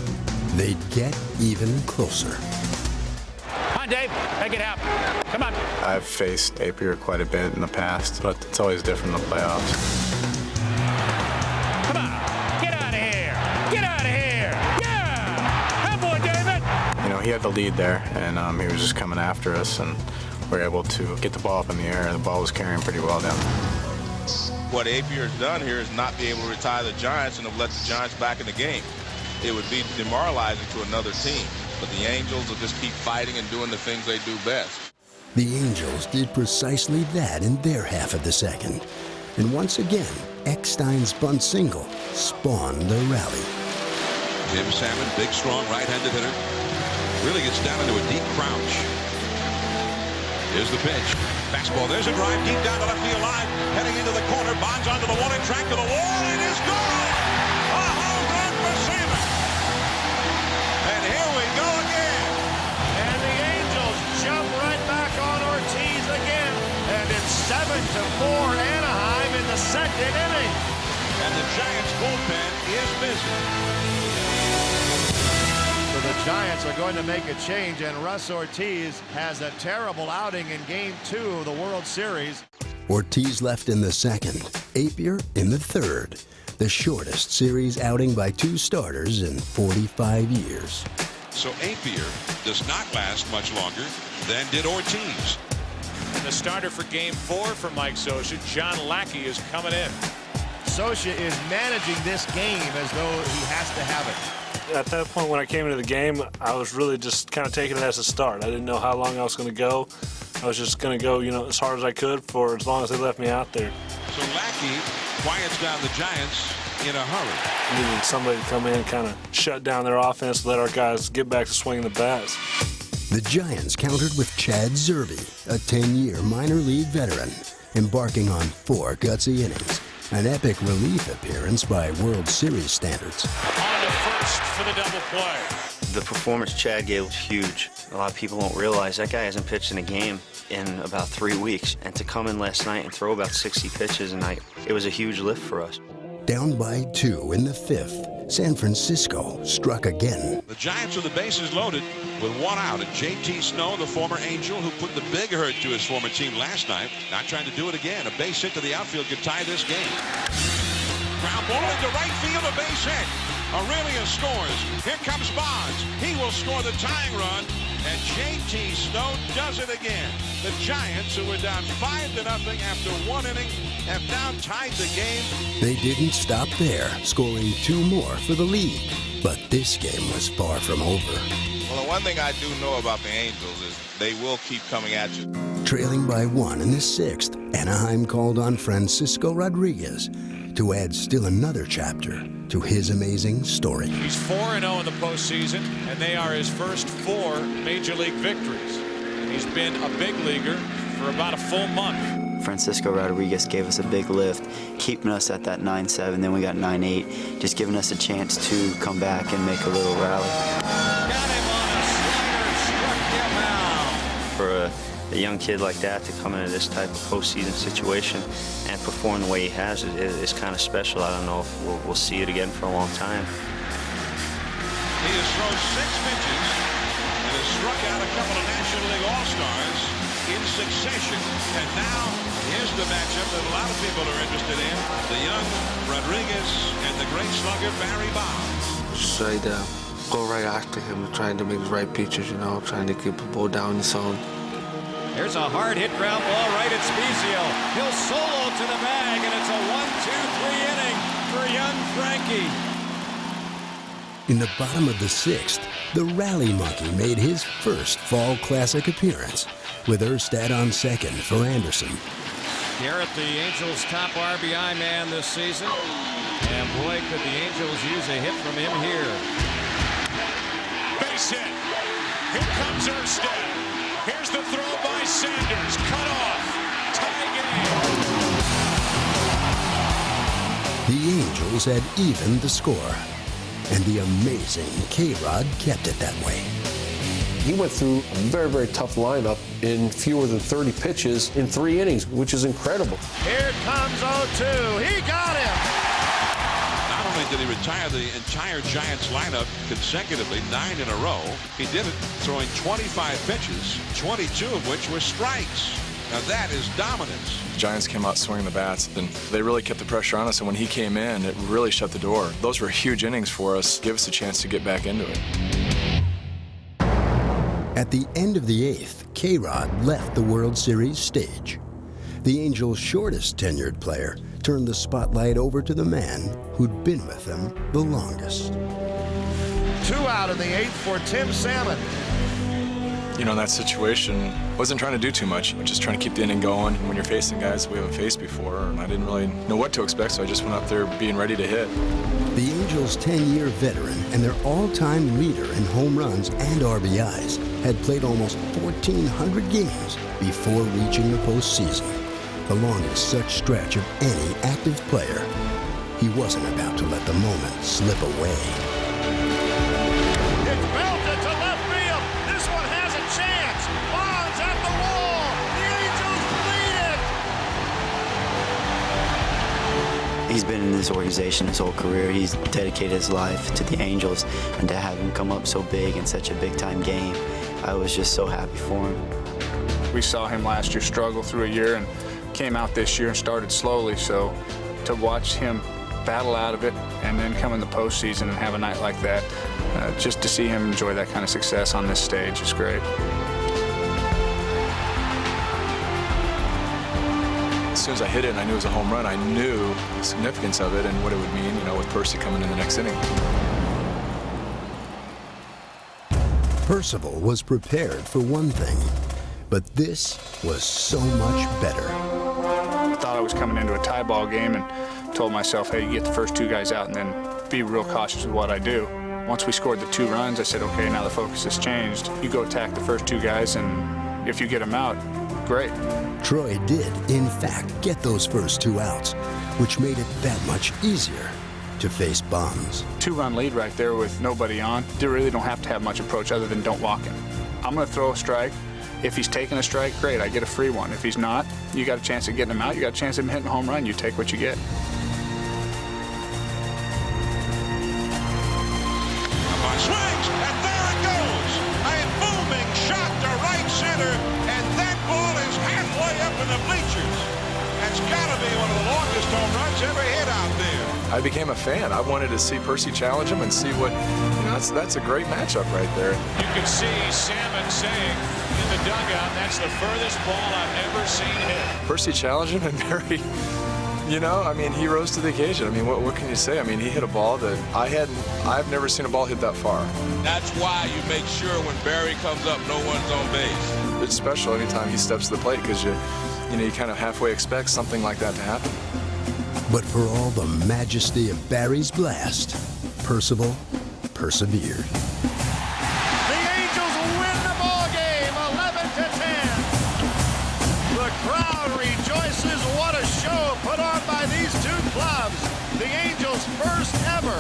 They'd get even closer. Come on, Dave, make it happen. Come on. I've faced Apier quite a bit in the past, but it's always different in the playoffs. Come on, get out of here. Get out of here. Yeah! Good boy, David. You know, he had the lead there, and he was just coming after us, and we were able to get the ball up in the air, and the ball was carrying pretty well down. What Apier has done here is not be able to retire the Giants and have let the Giants back in the game. It would be demoralizing to another team. But the Angels will just keep fighting and doing the things they do best. The Angels did precisely that in their half of the second. And once again, Eckstein's bunt single spawned a rally. Jim Salmon, big, strong, right-handed hitter. Really gets down into a deep crouch. Here's the pitch. Fastball, there's a drive deep down the left field line. Heading into the corner, Bonds onto the warning track to the wall. It is gone! A home run for Salmon! And here we go again. And the Angels jump right back on Ortiz again. And it's 7-4 Anaheim in the second inning. And the Giants bullpen is busy. So the Giants are going to make a change, and Russ Ortiz has a terrible outing in Game 2 of the World Series. Ortiz left in the second, Apier in the third. The shortest series outing by 2 starters in 45 years. So Apier does not last much longer than did Ortiz. And the starter for Game 4 for Mike Scioscia, John Lackey, is coming in. Scioscia is managing this game as though he has to have it. At that point when I came into the game, I was really just kind of taking it as a start. I didn't know how long I was going to go. I was just going to go, as hard as I could for as long as they left me out there. So Lackey quiets down the Giants in a hurry. Needed somebody to come in, kind of shut down their offense, let our guys get back to swinging the bats. The Giants countered with Chad Zerbe, a 10-year minor league veteran, embarking on 4 gutsy innings. An epic relief appearance by World Series standards. On to first for the double play. The performance Chad gave was huge. A lot of people don't realize that guy hasn't pitched in a game in about 3 weeks. And to come in last night and throw about 60 pitches a night, it was a huge lift for us. Down by 2 in the 5th, San Francisco struck again. The Giants with the bases loaded with 1 out. And J.T. Snow, the former Angel, who put the big hurt to his former team last night, not trying to do it again. A base hit to the outfield could tie this game. Ground ball into right field, a base hit. Aurelia scores. Here comes Bonds. He will score the tying run. And J.T. Snow does it again. The Giants, who were down 5-0 after 1 inning, have now tied the game. They didn't stop there, scoring 2 more for the lead. But this game was far from over. Well, the one thing I do know about the Angels is they will keep coming at you. Trailing by 1 in the 6th, Anaheim called on Francisco Rodriguez to add still another chapter to his amazing story. He's 4-0 in the postseason, and they are his first 4 major league victories. And he's been a big leaguer for about a full month. Francisco Rodriguez gave us a big lift, keeping us at that 9-7, then we got 9-8, just giving us a chance to come back and make a little rally. Got him on a slider, struck him out. For a young kid like that to come into this type of postseason situation and perform the way he has is kind of special. I don't know if we'll see it again for a long time. He has thrown 6 pitches and has struck out a couple of National League All-Stars in succession. And now here's the matchup that a lot of people are interested in. The young Rodriguez and the great slugger Barry Bonds. Just try to go right after him, trying to make the right pitches, trying to keep the ball down the zone. There's a hard hit ground ball right at Spezio. He'll solo to the bag, and it's a 1-2-3 inning for young Frankie. In the bottom of the 6th, the Rally Monkey made his first Fall Classic appearance, with Erstad on second for Anderson. Garrett, the Angels' top RBI man this season. And boy, could the Angels use a hit from him here. Base hit. Here comes Erstad. Here's the throw by Sanders. Cut off. Tie game. The Angels had evened the score, and the amazing K-Rod kept it that way. He went through a very, very tough lineup in fewer than 30 pitches in 3 innings, which is incredible. Here comes 0-2. He got him. Not only did he retire the entire Giants lineup consecutively, 9 in a row, he did it throwing 25 pitches, 22 of which were strikes. Now that is dominance. The Giants came out swinging the bats, and they really kept the pressure on us, and when he came in, it really shut the door. Those were huge innings for us, give us a chance to get back into it. At the end of the 8th, K-Rod left the World Series stage. The Angels' shortest tenured player turned the spotlight over to the man who'd been with them the longest. 2 out in the 8th for Tim Salmon. In that situation, wasn't trying to do too much, just trying to keep the inning going. When you're facing guys we haven't faced before, and I didn't really know what to expect, so I just went up there being ready to hit. The Angels' 10-year veteran and their all-time leader in home runs and RBIs had played almost 1,400 games before reaching the postseason, the longest such stretch of any active player. He wasn't about to let the moment slip away. It's belted to left field. This one has a chance. Bonds at the wall. The Angels lead it. He's been in this organization his whole career. He's dedicated his life to the Angels, and to have him come up so big in such a big-time game, I was just so happy for him. We saw him last year struggle through a year and came out this year and started slowly, so to watch him battle out of it and then come in the postseason and have a night like that, just to see him enjoy that kind of success on this stage is great. soon as I hit it and I knew it was a home run, I knew the significance of it and what it would mean, you know, with Percy coming in the next inning. Percival was prepared for one thing, but this was so much better. I thought I was coming into a tie ball game and told myself, hey, you get the first two guys out and then be real cautious with what I do. Once we scored the 2 runs, I said, okay, now the focus has changed. You go attack the first 2 guys, and if you get them out, great. Troy did, in fact, get those first 2 outs, which made it that much easier to face Bonds. 2-run lead right there with nobody on. You really don't have to have much approach other than don't walk him. I'm going to throw a strike. If he's taking a strike, great, I get a free one. If he's not, you got a chance of getting him out. You got a chance of him hitting a home run. You take what you get. Swings, and there it goes. A booming shot to right center, and that ball is halfway up in the bleachers. That's got to be one of the longest home runs ever hit out there. I became a fan. I wanted to see Percy challenge him and see what, you know, that's a great matchup right there. You can see Salmon saying in the dugout, that's the furthest ball I've ever seen hit. Percy challenged him, and Barry, you know, I mean, he rose to the occasion. I mean, what can you say? I mean, he hit a ball that I've never seen a ball hit that far. That's why you make sure when Barry comes up, no one's on base. It's special anytime he steps to the plate because you kind of halfway expect something like that to happen. But for all the majesty of Barry's blast, Percival persevered. The Angels win the ball game, 11-10. The crowd rejoices. What a show put on by these 2 clubs. The Angels' first ever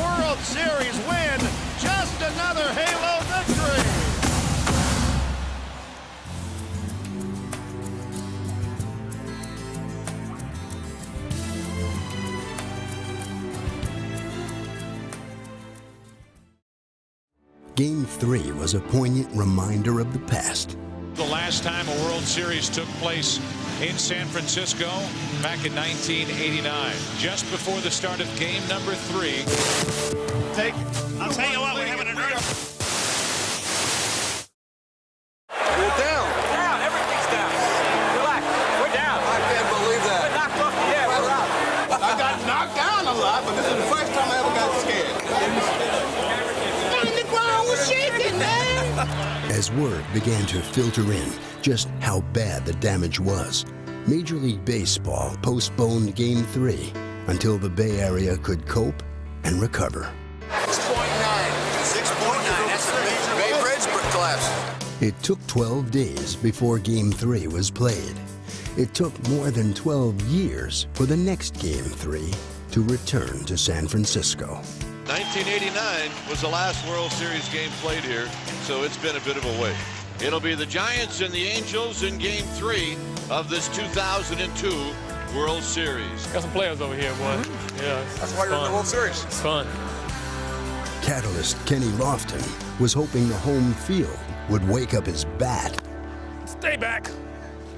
World Series win. Just another Halo victory. Game 3 was a poignant reminder of the past. The last time a World Series took place in San Francisco back in 1989, just before the start of game number 3. I'll tell you what, we're having an earth. We're down. Down. Everything's down. Relax. We're down. I can't believe that. We're knocked off the air. We're out. I got knocked down a lot, but this is the first time I ever got scared. The ground was shaking, man. As word began to filter in just how bad the damage was, Major League Baseball postponed Game 3 until the Bay Area could cope and recover. 6.9. That's the Bay Bridge collapse. It took 12 days before Game 3 was played. It took more than 12 years for the next Game 3 to return to San Francisco. 1989 was the last World Series game played here, so it's been a bit of a wait. It'll be the Giants and the Angels in Game 3 of this 2002 World Series. Got some players over here, boy. Yeah, That's why you're in the World Series. It's fun. Catalyst Kenny Lofton was hoping the home field would wake up his bat. Stay back.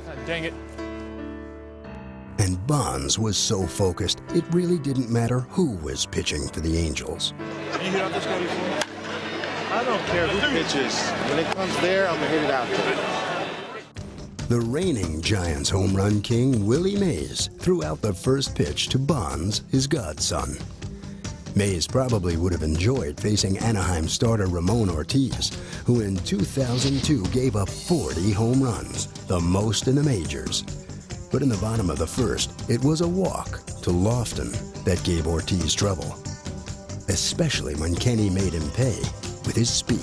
God dang it. And Bonds was so focused, it really didn't matter who was pitching for the Angels. You hit out this guy before? I don't care who pitches. When it comes there, I'm going to hit it out there. The reigning Giants home run king, Willie Mays, threw out the first pitch to Bonds, his godson. Mays probably would have enjoyed facing Anaheim starter Ramon Ortiz, who in 2002 gave up 40 home runs, the most in the majors. But in the bottom of the first, it was a walk to Lofton that gave Ortiz trouble, especially when Kenny made him pay with his speed.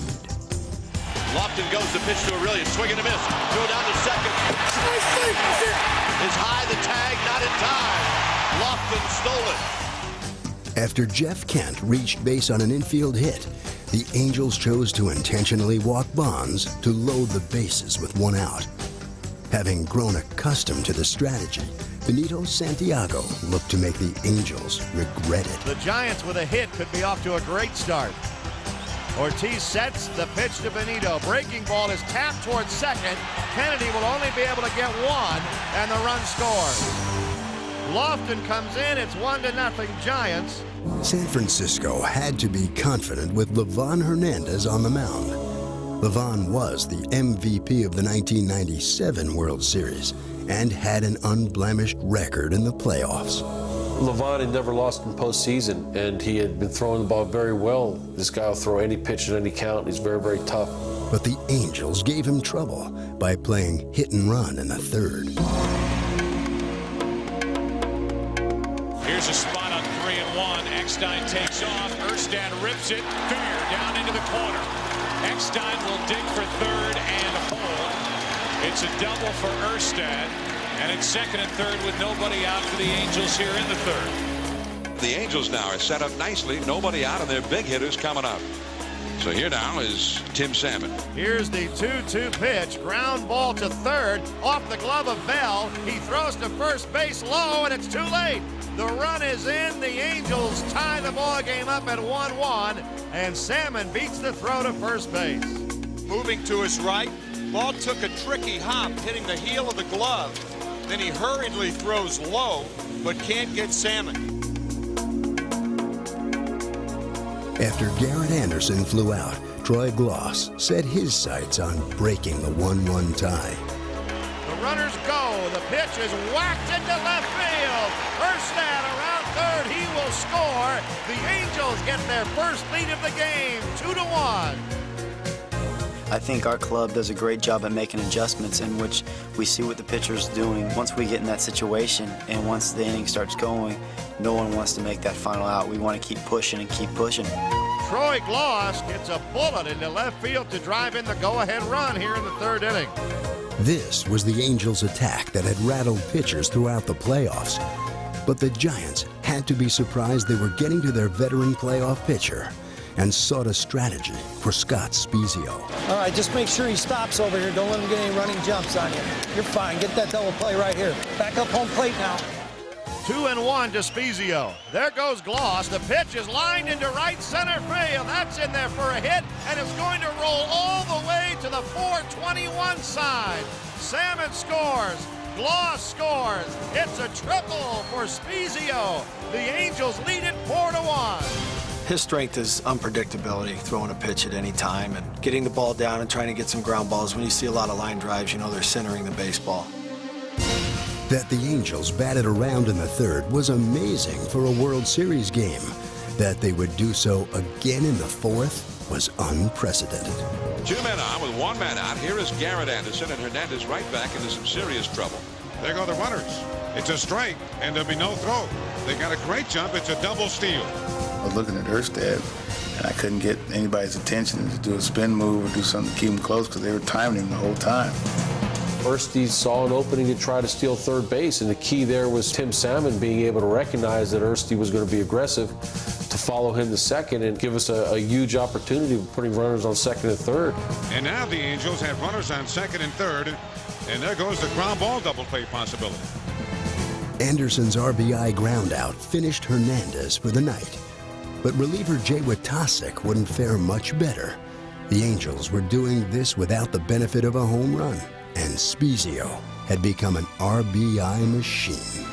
Lofton goes to pitch to Aurelian, swing and a miss, throw down to second. Is high the tag, not in time. Lofton stole it. After Jeff Kent reached base on an infield hit, the Angels chose to intentionally walk Bonds to load the bases with 1 out. Having grown accustomed to the strategy, Benito Santiago looked to make the Angels regret it. The Giants with a hit could be off to a great start. Ortiz sets the pitch to Benito. Breaking ball is tapped towards second. Kennedy will only be able to get 1, and the run scores. Lofton comes in. It's 1-0 Giants. San Francisco had to be confident with Livan Hernandez on the mound. Livan was the MVP of the 1997 World Series and had an unblemished record in the playoffs. Levon had never lost in postseason, and he had been throwing the ball very well. This guy will throw any pitch at any count. He's very, very tough. But the Angels gave him trouble by playing hit and run in the third. Here's a spot on 3-1. Eckstein takes off. Erstad rips it fair down into the corner. Eckstein will dig for third and hold. It's a double for Erstad. And it's second and third with nobody out for the Angels here in the third. The Angels now are set up nicely. Nobody out, and their big hitters coming up. So here now is Tim Salmon. Here's the 2-2 pitch. Ground ball to third. Off the glove of Bell. He throws to first base low, and it's too late. The run is in. The Angels tie the ball game up at 1-1. And Salmon beats the throw to first base. Moving to his right. Ball took a tricky hop, hitting the heel of the glove. Then he hurriedly throws low, but can't get Salmon. After Garrett Anderson flew out, Troy Gloss set his sights on breaking the 1-1 tie. The runners go. The pitch is whacked into left field. Erstad around third. He will score. The Angels get their first lead of the game, 2-1. I think our club does a great job at making adjustments in which we see what the pitcher's doing. Once we get in that situation and once the inning starts going, no one wants to make that final out. We want to keep pushing and keep pushing. Troy Gloss gets a bullet into left field to drive in the go-ahead run here in the third inning. This was the Angels' attack that had rattled pitchers throughout the playoffs. But the Giants had to be surprised they were getting to their veteran playoff pitcher and sought a strategy for Scott Spiezio. All right, just make sure he stops over here. Don't let him get any running jumps on you. You're fine. Get that double play right here. Back up home plate now. 2-1 to Spiezio. There goes Gloss. The pitch is lined into right center field. That's in there for a hit, and it's going to roll all the way to the 421 side. Salmon scores. Gloss scores. It's a triple for Spiezio. The Angels lead it 4-1. His strength is unpredictability, throwing a pitch at any time and getting the ball down and trying to get some ground balls. When you see a lot of line drives, you know they're centering the baseball. That the Angels batted around in the third was amazing for a World Series game. That they would do so again in the fourth was unprecedented. 2 men on with 1 man out. Here is Garrett Anderson, and Hernandez right back into some serious trouble. There go the runners. It's a strike, and there'll be no throw. They got a great jump. It's a double steal. I was looking at Erstad, and I couldn't get anybody's attention to do a spin move or do something to keep him close because they were timing him the whole time. Erstad saw an opening to try to steal third base, and the key there was Tim Salmon being able to recognize that Erstad was going to be aggressive, to follow him to second and give us a huge opportunity of putting runners on second and third. And now the Angels have runners on second and third, and there goes the ground ball double play possibility. Anderson's RBI groundout finished Hernandez for the night. But reliever Jay Witasic wouldn't fare much better. The Angels were doing this without the benefit of a home run, and Spiezio had become an RBI machine.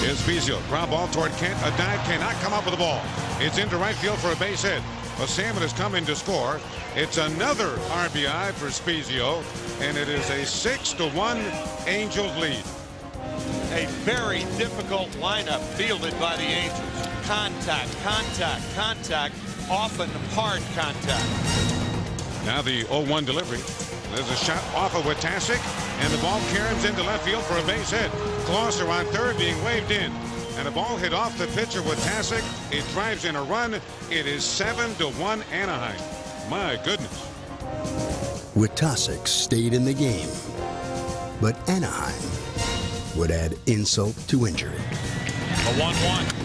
Here's Spiezio, ground ball toward Kent. A dive cannot come up with the ball. It's into right field for a base hit. Well, Salmon has come in to score. It's another RBI for Spiezio, and it is a 6-1 Angels lead. A very difficult lineup fielded by the Angels. Contact, contact, contact, often hard contact. Now the 0-1 delivery. There's a shot off of Witasic, and the ball caroms into left field for a base hit. Glosser on third being waved in, and a ball hit off the pitcher Witasic. It drives in a run. It is 7-1 Anaheim. My goodness. Witasic stayed in the game, but Anaheim would add insult to injury. A 1-1.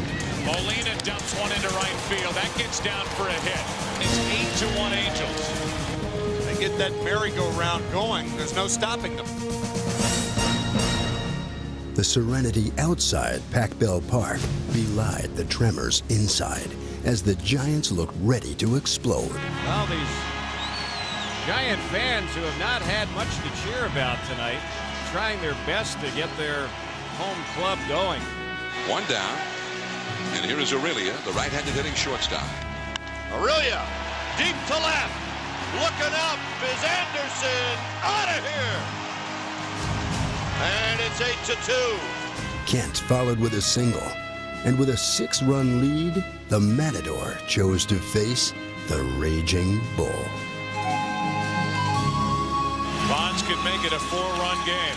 Molina dumps one into right field. That gets down for a hit. It's 8-1 Angels. They get that merry-go-round going. There's no stopping them. The serenity outside Pac-Bell Park belied the tremors inside as the Giants looked ready to explode. Well, these Giant fans who have not had much to cheer about tonight, trying their best to get their home club going. 1 down. And here is Aurelia, the right-handed hitting shortstop. Aurelia, deep to left. Looking up is Anderson. Out of here. And it's 8-2. Kent followed with a single, and with a 6-run lead, the Matador chose to face the Raging Bull. Bonds could make it a 4-run game.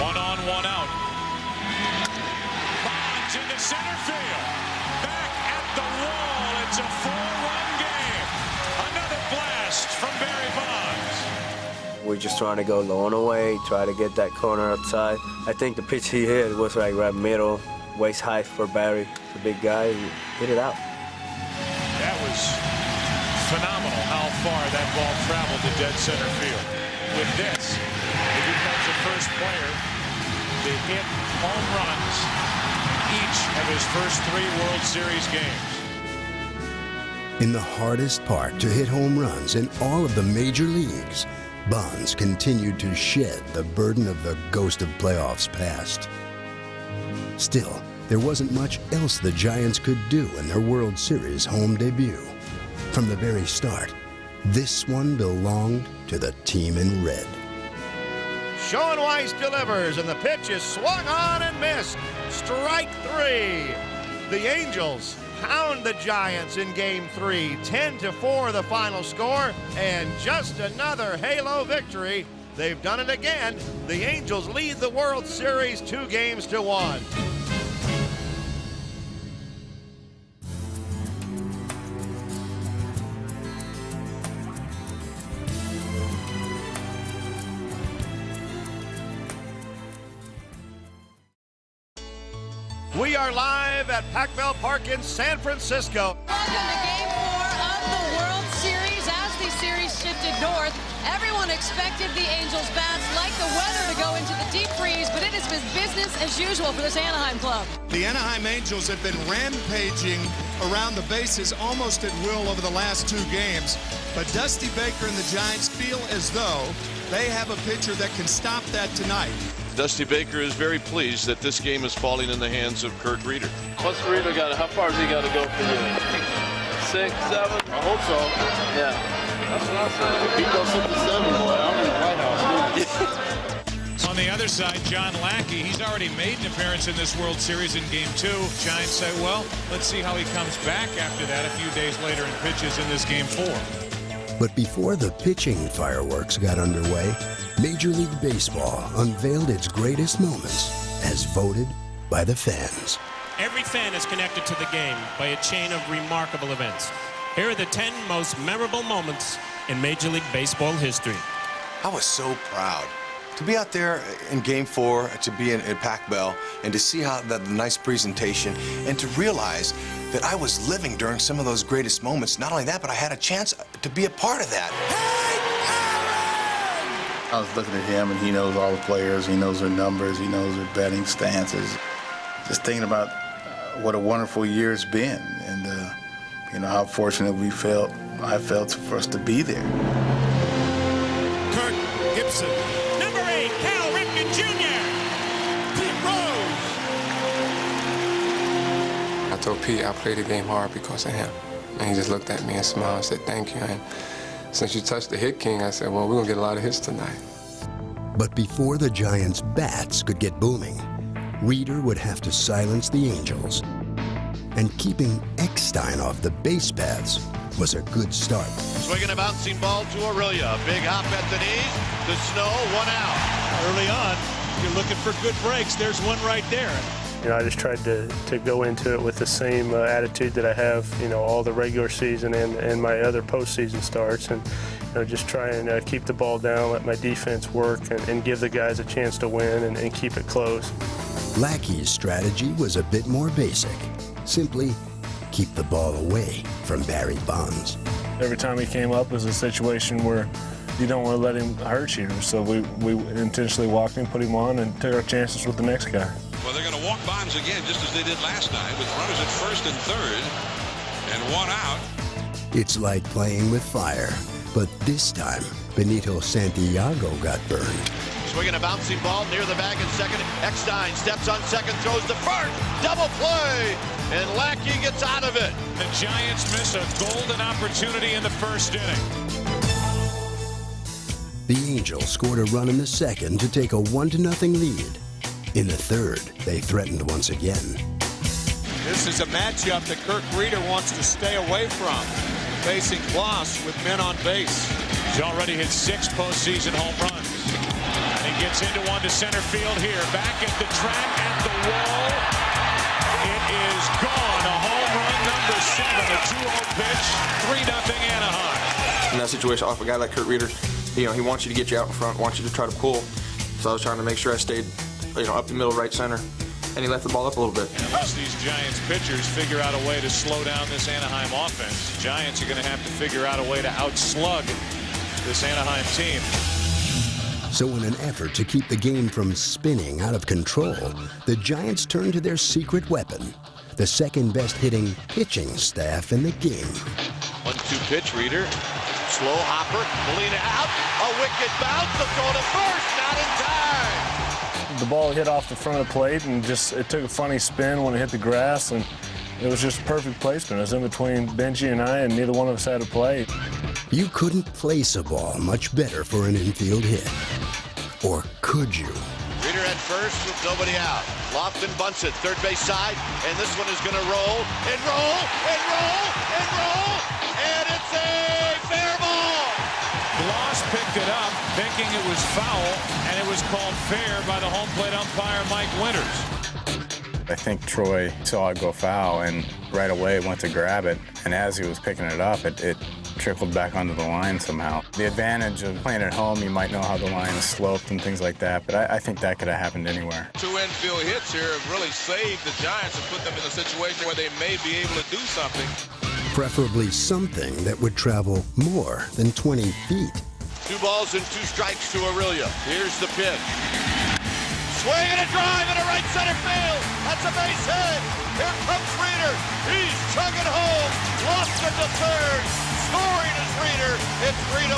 1 on, 1 out. Bonds into center field. Back at the wall. It's a 4-run game. Another blast from Barry Bonds. We're just trying to go low and away, try to get that corner outside. I think the pitch he hit was like right middle, waist high for Barry, the big guy. He hit it out. That was phenomenal how far that ball traveled to dead center field. With this, he becomes the first player to hit home runs each of his first 3 World Series games. In the hardest part to hit home runs in all of the major leagues, Bonds continued to shed the burden of the ghost of playoffs past. Still, there wasn't much else the Giants could do in their World Series home debut. From the very start, this one belonged to the team in red. Schoenweiss delivers, and the pitch is swung on and missed. Strike 3. The Angels pound the Giants in Game 3. 10-4 the final score, and just another halo victory. They've done it again. The Angels lead the World Series 2-1. We are live at Pac-Bell Park in San Francisco. Welcome to Game 4 of the World Series. As the series shifted north, everyone expected the Angels bats like the weather to go into the deep freeze, but it has been business as usual for this Anaheim club. The Anaheim Angels have been rampaging around the bases almost at will over the last 2 games, but Dusty Baker and the Giants feel as though they have a pitcher that can stop that tonight. Dusty Baker is very pleased that this game is falling in the hands of Kurt Reeder. What's Reeder got? How far has he got to go for you? 6, 7? I hope so. Yeah. That's what I said. If he goes 6 to 7, boy, I'm in the White House. On the other side, John Lackey, he's already made an appearance in this World Series in Game 2. Giants say, well, let's see how he comes back after that a few days later and pitches in this Game 4. But before the pitching fireworks got underway, Major League Baseball unveiled its greatest moments as voted by the fans. Every fan is connected to the game by a chain of remarkable events. Here are the 10 most memorable moments in Major League Baseball history. I was so proud to be out there in Game 4, to be in Pac-Bell, and to see how the nice presentation, and to realize that I was living during some of those greatest moments. Not only that, but I had a chance to be a part of that. I was looking at him, and he knows all the players. He knows their numbers. He knows their betting stances. Just thinking about what a wonderful year it's been, and you know how fortunate I felt for us to be there. Kirk Gibson. Number 8, Cal Ripken Jr. Pete Rose. I told Pete I played the game hard because of him. And he just looked at me and smiled and said, thank you. And since you touched the hit king, I said, well, we're going to get a lot of hits tonight. But before the Giants' bats could get booming, Reeder would have to silence the Angels. And keeping Eckstein off the base paths was a good start. Swinging a bouncing ball to Aurelia. Big hop at the knees. The Snow, 1 out. Early on, you're looking for good breaks. There's one right there. You know, I just tried to go into it with the same attitude that I have, you know, all the regular season and my other postseason starts, and you know, just try and keep the ball down, let my defense work, and give the guys a chance to win and keep it close. Lackey's strategy was a bit more basic. Simply keep the ball away from Barry Bonds. Every time he came up was a situation where you don't want to let him hurt you, so we intentionally walked him, put him on, and took our chances with the next guy. Well, they're going to walk Bonds again, just as they did last night, with runners at first and third, and 1 out. It's like playing with fire, but this time, Benito Santiago got burned. Swinging a bouncing ball near the bag in second. Eckstein steps on second, throws to first. Double play, and Lackey gets out of it. The Giants miss a golden opportunity in the first inning. The Angels scored a run in the second to take a 1-0 lead. In the third, they threatened once again. This is a matchup that Kirk Reeder wants to stay away from, facing Kloss with men on base. He's already hit 6 postseason home runs. And he gets into one to center field here. Back at the track, at the wall. It is gone. A home run, number 7, a 2-0 pitch, 3-0 Anaheim. In that situation, off a guy like Kirk Reeder, he wants you to get you out in front, wants you to try to pull. So I was trying to make sure I stayed, up the middle, right center. And he left the ball up a little bit. Unless these Giants pitchers figure out a way to slow down this Anaheim offense, Giants are going to have to figure out a way to outslug this Anaheim team. So in an effort to keep the game from spinning out of control, the Giants turned to their secret weapon, the second best hitting pitching staff in the game. 1-2 pitch, Reeder. Slow hopper, Molina out, a wicked bounce, the throw to first, not in time. The ball hit off the front of the plate and it took a funny spin when it hit the grass, and it was just perfect placement. It was in between Benji and I, and neither one of us had a play. You couldn't place a ball much better for an infield hit. Or could you? Reeder at first with nobody out. Lofton bunts it, third base side, and this one is going to roll, and roll, and roll, and roll, and it's a fair ball. Gloss picked it up, thinking it was foul, and it was called fair by the home plate umpire, Mike Winters. I think Troy saw it go foul and right away went to grab it, and as he was picking it up, it trickled back onto the line somehow. The advantage of playing at home, you might know how the line is sloped and things like that, but I think that could have happened anywhere. 2 infield hits here have really saved the Giants and put them in a situation where they may be able to do something. Preferably something that would travel more than 20 feet. 2 balls and 2 strikes to Aurelia. Here's the pitch. Swing and a drive into right center field. That's a base hit. Here comes Reeder. He's chugging home. Lofton to third. Scoring is Reeder. It's 3-1.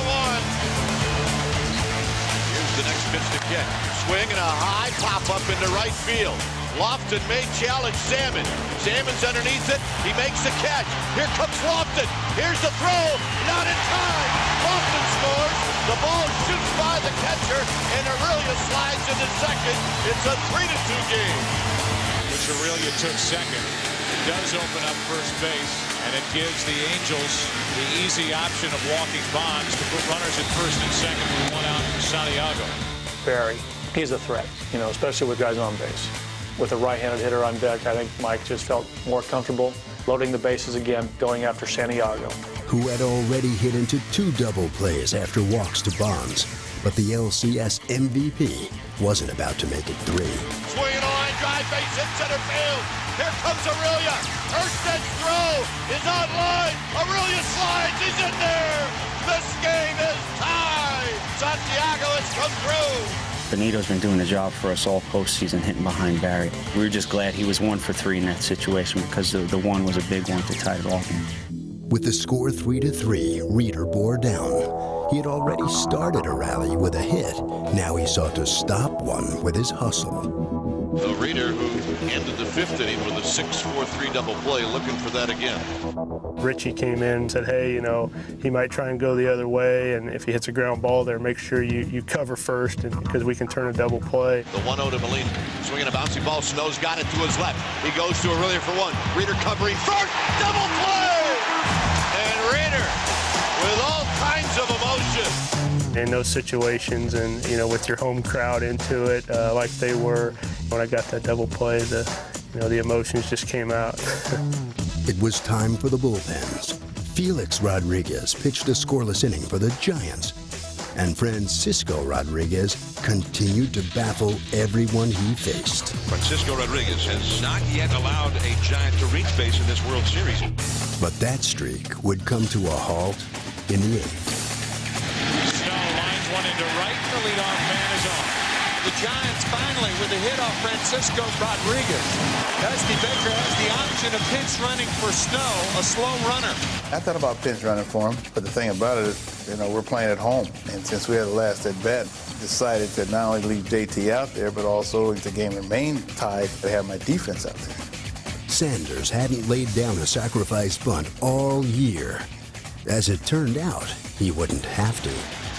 Here's the next pitch to kick. Swing and a high pop up into right field. Lofton may challenge Salmon. Salmon's underneath it. He makes the catch. Here comes Lofton. Here's the throw. Not in time. Lofton scores. The ball shoots by the catcher, and Aurelia slides into second. It's a 3-2 game. Which Aurelia took second. It does open up first base, and it gives the Angels the easy option of walking Bonds to put runners at first and second with 1 out for Santiago. Barry, he's a threat, especially with guys on base. With a right-handed hitter on deck, I think Mike just felt more comfortable loading the bases again, going after Santiago, who had already hit into 2 double plays after walks to Bonds. But the LCS MVP wasn't about to make it 3. Swinging a line drive, base hit center field. Here comes Aurelia. Ersted's throw is on line. Aurelia slides. He's in there. This game is tied. Santiago has come through. Benito's been doing the job for us all postseason, hitting behind Barry. We were just glad he was 1 for 3 in that situation because the one was a big one to tie it off. With the score 3-3, Reeder bore down. He had already started a rally with a hit. Now he sought to stop one with his hustle. So Reeder, who ended the 5th inning with a 6-4-3 double play, looking for that again. Richie came in and said, hey, he might try and go the other way, and if he hits a ground ball there, make sure you cover first because we can turn a double play. The 1-0 to Molina. Swinging a bouncy ball. Snow's got it to his left. He goes to Aurelia for 1. Reeder covering first. Double play! And Reeder with all kinds of emotion. In those situations and, with your home crowd into it like they were, when I got that double play, the emotions just came out. It was time for the bullpens. Felix Rodriguez pitched a scoreless inning for the Giants. And Francisco Rodriguez continued to baffle everyone he faced. Francisco Rodriguez has not yet allowed a Giant to reach base in this World Series. But that streak would come to a halt in the 8th. Snow lines one into right, and the leadoff man is on. The Giants finally with a hit off Francisco Rodriguez. Dusty Baker has the option of pinch running for Snow, a slow runner. I thought about pinch running for him, but the thing about it is, we're playing at home. And since we had the last at bat, decided to not only leave JT out there, but also if the game remained tied, to have my defense out there. Sanders hadn't laid down a sacrifice bunt all year. As it turned out, he wouldn't have to.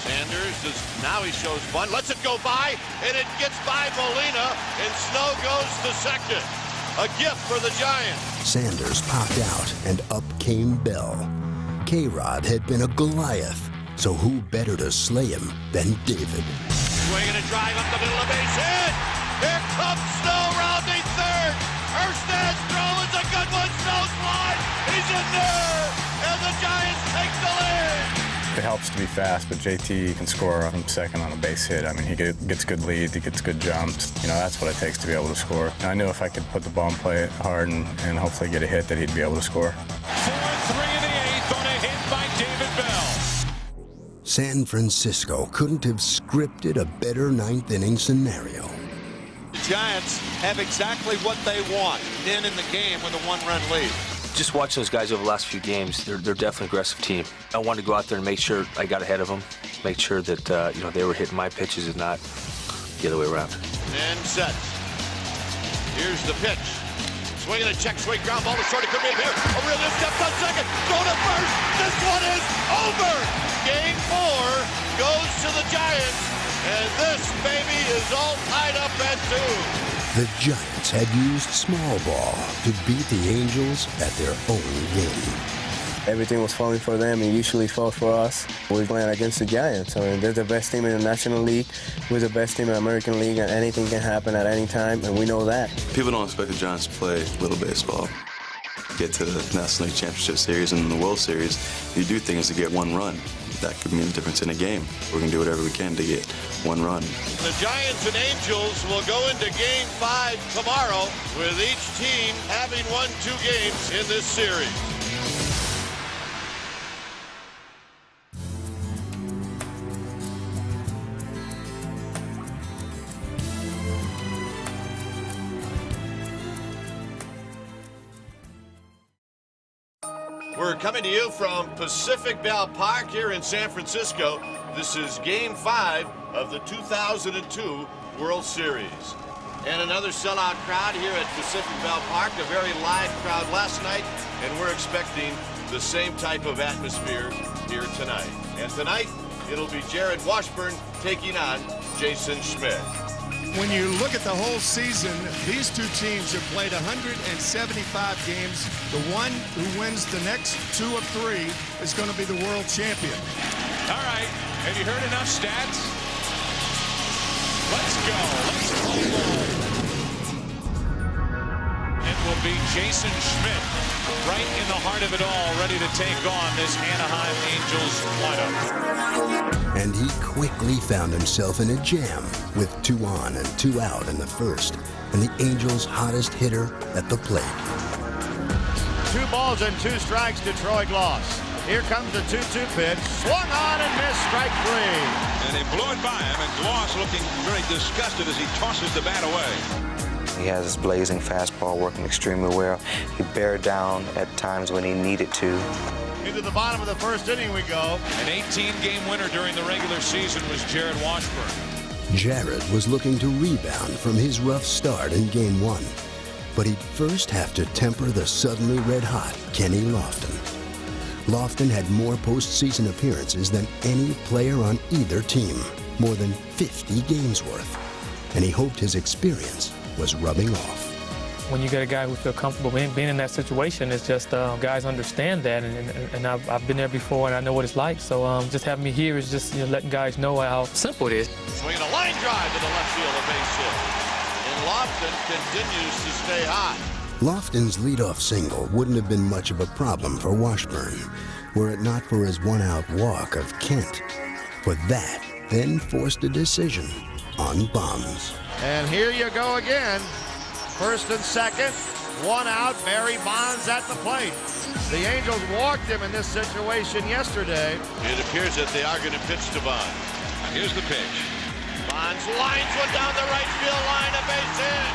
Sanders now he shows fun, lets it go by, and it gets by Molina, and Snow goes to second. A gift for the Giants. Sanders popped out, and up came Bell. K-Rod had been a Goliath, so who better to slay him than David? Swinging a drive up the middle of base hit. Here comes Snow rounding third. Erstad's throw is a good one. Snow's line. He's in there, and the Giants take the lead. It helps to be fast, but JT can score from second on a base hit. I mean, he gets good leads, he gets good jumps. You know, that's what it takes to be able to score. I knew if I could put the ball and play it hard and hopefully get a hit that he'd be able to score. 4-3 in the eighth on a hit by David Bell. San Francisco couldn't have scripted a better ninth inning scenario. The Giants have exactly what they want, then in the game with a one-run lead. Just watch those guys over the last few games. They're definitely an aggressive team. I wanted to go out there and make sure I got ahead of them, make sure that they were hitting my pitches and not the other way around. And set. Here's the pitch. Swinging a check swing ground ball to short. It could be here. Aurelio steps on second. Going to first. This one is over. Game 4 goes to the Giants, and this baby is all tied up at 2. The Giants had used small ball to beat the Angels at their own game. Everything was falling for them and usually falls for us. We're playing against the Giants. I mean, they're the best team in the National League. We're the best team in the American League, and anything can happen at any time, and we know that. People don't expect the Giants to play little baseball. Get to the National League Championship Series and the World Series, you do things to get one run. That could mean the difference in a game. We're going to do whatever we can to get one run. The Giants and Angels will go into Game 5 tomorrow, with each team having won 2 games in this series. We're coming to you from Pacific Bell Park here in San Francisco. This is Game 5 of the 2002 World Series. And another sellout crowd here at Pacific Bell Park, a very live crowd last night, and we're expecting the same type of atmosphere here tonight. And tonight, it'll be Jared Washburn taking on Jason Schmidt. When you look at the whole season, these two teams have played 175 games. The one who wins the next 2 of 3 is going to be the world champion. All right, have you heard enough stats? Let's go. Let's play ball. It will be Jason Schmidt right in the heart of it all, ready to take on this Anaheim Angels lineup. And he quickly found himself in a jam with 2 on and 2 out in the first, and the Angels' hottest hitter at the plate. 2 balls and 2 strikes to Troy Gloss. Here comes the 2-2 pitch. Swung on and missed, strike 3. And they blew it by him, and Gloss looking very disgusted as he tosses the bat away. He has his blazing fastball working extremely well. He bared down at times when he needed to. Into the bottom of the first inning we go. An 18-game winner during the regular season was Jared Washburn. Jared was looking to rebound from his rough start in Game 1, but he'd first have to temper the suddenly red-hot Kenny Lofton. Lofton had more postseason appearances than any player on either team, more than 50 games worth, and he hoped his experience was rubbing off. When you get a guy who feels comfortable being in that situation, it's just guys understand that, and I've been there before, and I know what it's like. So just having me here is just letting guys know how simple it is. Swinging a line drive to the left field, a base hit. And Lofton continues to stay hot. Lofton's leadoff single wouldn't have been much of a problem for Washburn, were it not for his one-out walk of Kent. But that then forced a decision on Bonds. And here you go again. First and second, 1 out, Barry Bonds at the plate. The Angels walked him in this situation yesterday. It appears that they are going to pitch to Bonds. Here's the pitch. Bonds lines one down the right field line, a base hit.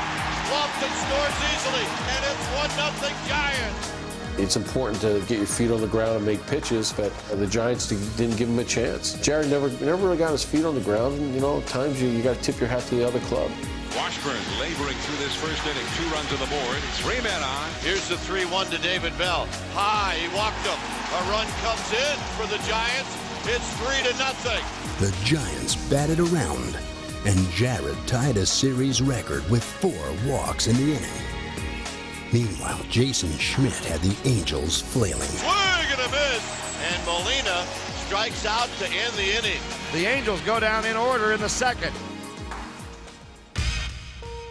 Lofton scores easily, and it's 1-0 Giants. It's important to get your feet on the ground and make pitches, but the Giants didn't give him a chance. Jared never really got his feet on the ground, and at times you got to tip your hat to the other club. Washburn laboring through this first inning. 2 runs on the board. 3 men on. Here's the 3-1 to David Bell. High, he walked him. A run comes in for the Giants. It's 3-0. The Giants batted around, and Jared tied a series record with 4 walks in the inning. Meanwhile, Jason Schmidt had the Angels flailing. Swing and a miss, and Molina strikes out to end the inning. The Angels go down in order in the second.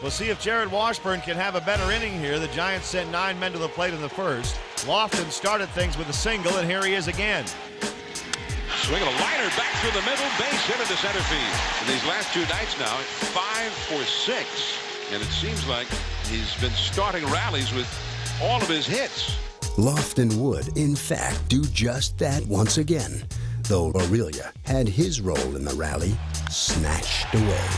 We'll see if Jared Washburn can have a better inning here. The Giants sent 9 men to the plate in the first. Lofton started things with a single, and here he is again. Swinging a liner back through the middle, base hit into center field. In these last 2 nights now, 5 for 6. And it seems like he's been starting rallies with all of his hits. Lofton would, in fact, do just that once again, though Aurelia had his role in the rally snatched away.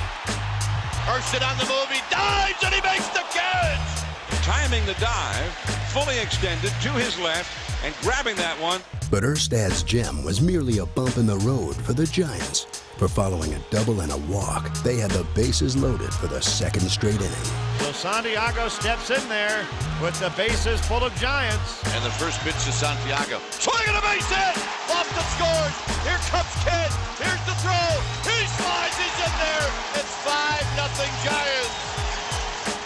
Urson on the move, he dives and he makes the catch! Timing the dive, fully extended to his left, and grabbing that one. But Erstad's gem was merely a bump in the road for the Giants. For following a double and a walk, they had the bases loaded for the second straight inning. So Santiago steps in there with the bases full of Giants. And the first pitch to Santiago. Swing and a base hit! Lofton scores! Here comes Kent! Here's the throw! He slides, he's in there! It's 5-0 Giants!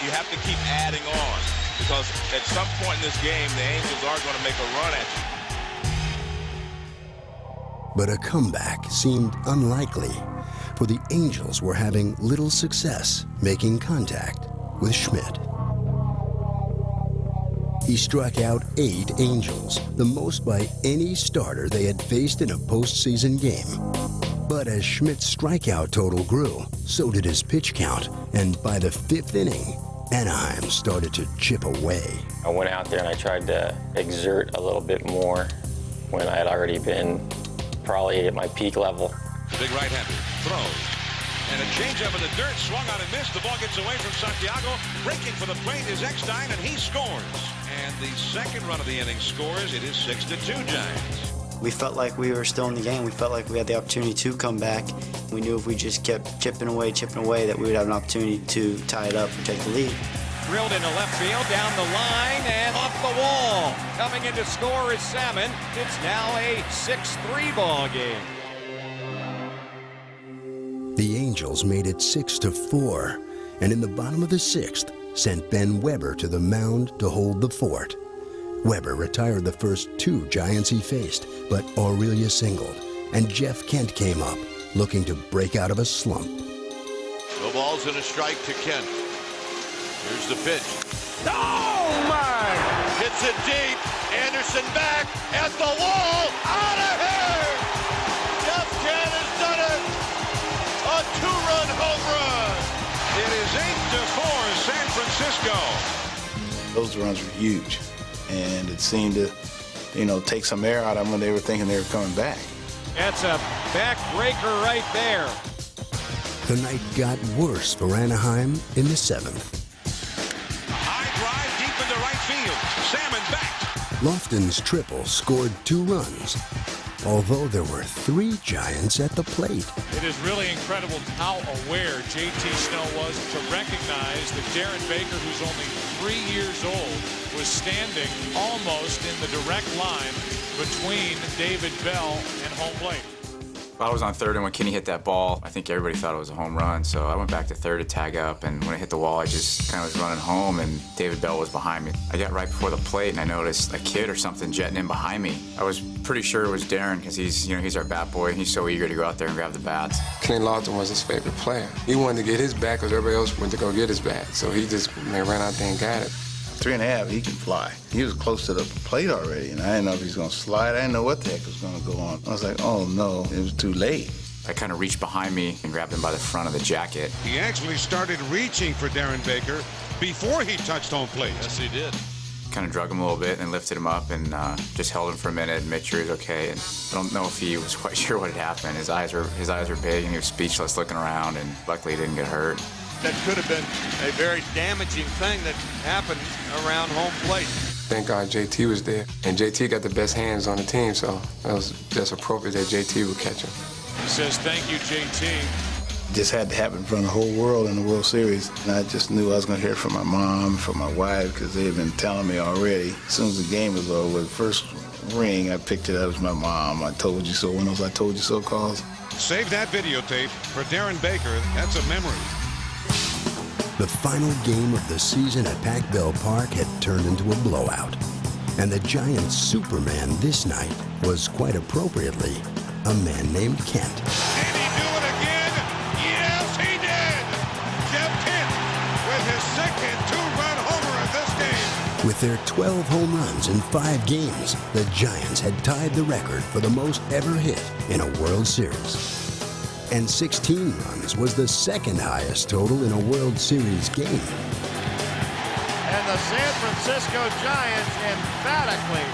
You have to keep adding on, because at some point in this game, the Angels are going to make a run at you. But a comeback seemed unlikely, for the Angels were having little success making contact with Schmidt. He struck out 8 Angels, the most by any starter they had faced in a postseason game. But as Schmidt's strikeout total grew, so did his pitch count, and by the 5th inning, Anaheim started to chip away. I went out there and I tried to exert a little bit more when I had already been probably at my peak level. The big right-hander throws. And a changeup in the dirt, swung on and missed. The ball gets away from Santiago. Breaking for the plate is Eckstein, and he scores. And the second run of the inning scores. It is 6-2 Giants. We felt like we were still in the game. We felt like we had the opportunity to come back. We knew if we just kept chipping away, that we would have an opportunity to tie it up and take the lead. Drilled into left field, down the line, and off the wall. Coming in to score is Salmon. It's now a 6-3 ball game. The Angels made it 6-4, and in the bottom of the 6th, sent Ben Weber to the mound to hold the fort. Weber retired the first 2 Giants he faced, but Aurelia singled, and Jeff Kent came up, looking to break out of a slump. No balls and a strike to Kent. Here's the pitch. Oh, my! Hits it deep. Anderson back at the wall. Out of here! Jeff Kent has done it. A 2-run home run. It is 8-4 San Francisco. Those runs were huge, and it seemed to, take some air out of them when they were thinking they were coming back. That's a backbreaker right there. The night got worse for Anaheim in the 7th. Deep into right field. Salmon back. Lofton's triple scored 2 runs, although there were 3 Giants at the plate. It is really incredible how aware J.T. Snow was to recognize that Darren Baker, who's only 3 years old, was standing almost in the direct line between David Bell and home plate. I was on third, and when Kenny hit that ball, I think everybody thought it was a home run, so I went back to third to tag up, and when it hit the wall, I just kind of was running home, and David Bell was behind me. I got right before the plate, and I noticed a kid or something jetting in behind me. I was pretty sure it was Darren, because he's our bat boy, and he's so eager to go out there and grab the bats. Kenny Lofton was his favorite player. He wanted to get his bat because everybody else went to go get his bat, so he just ran out there and got it. 3.5, he can fly. He was close to the plate already, and I didn't know if he was going to slide. I didn't know what the heck was going to go on. I was like, oh no, it was too late. I kind of reached behind me and grabbed him by the front of the jacket. He actually started reaching for Darren Baker before he touched home plate. Yes, he did. Kind of drug him a little bit and lifted him up and just held him for a minute and made sure he was okay. And I don't know if he was quite sure what had happened. His eyes were big and he was speechless looking around, and luckily he didn't get hurt. That could have been a very damaging thing that happened around home plate. Thank God JT was there. And JT got the best hands on the team, so that was just appropriate that JT would catch him. He says, thank you, JT. Just had to happen in front of the whole world in the World Series. And I just knew I was going to hear from my mom, from my wife, because they had been telling me already. As soon as the game was over, the first ring, I picked it up. It was my mom. I told you so. One of those I told you so calls. Save that videotape for Darren Baker. That's a memory. The final game of the season at Pac-Bell Park had turned into a blowout. And the Giants' Superman this night was quite appropriately a man named Kent. Did he do it again? Yes, he did! Jeff Kent with his second two-run homer of this game. With their 12 home runs in 5 games, the Giants had tied the record for the most ever hit in a World Series. And 16 runs was the second highest total in a World Series game. And the San Francisco Giants emphatically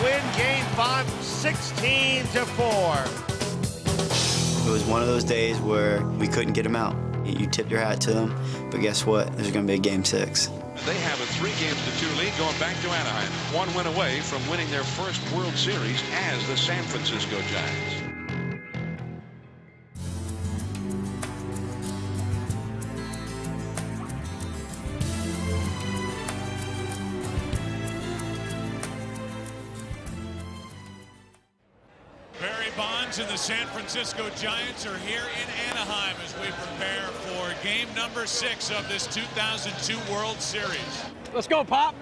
win Game 5 16-4. It was one of those days where we couldn't get them out. You tip your hat to them, but guess what? There's going to be a Game 6. They have a 3-2 lead going back to Anaheim. 1 win away from winning their first World Series as the San Francisco Giants. And the San Francisco Giants are here in Anaheim as we prepare for game number 6 of this 2002 World Series. Let's go, Pop.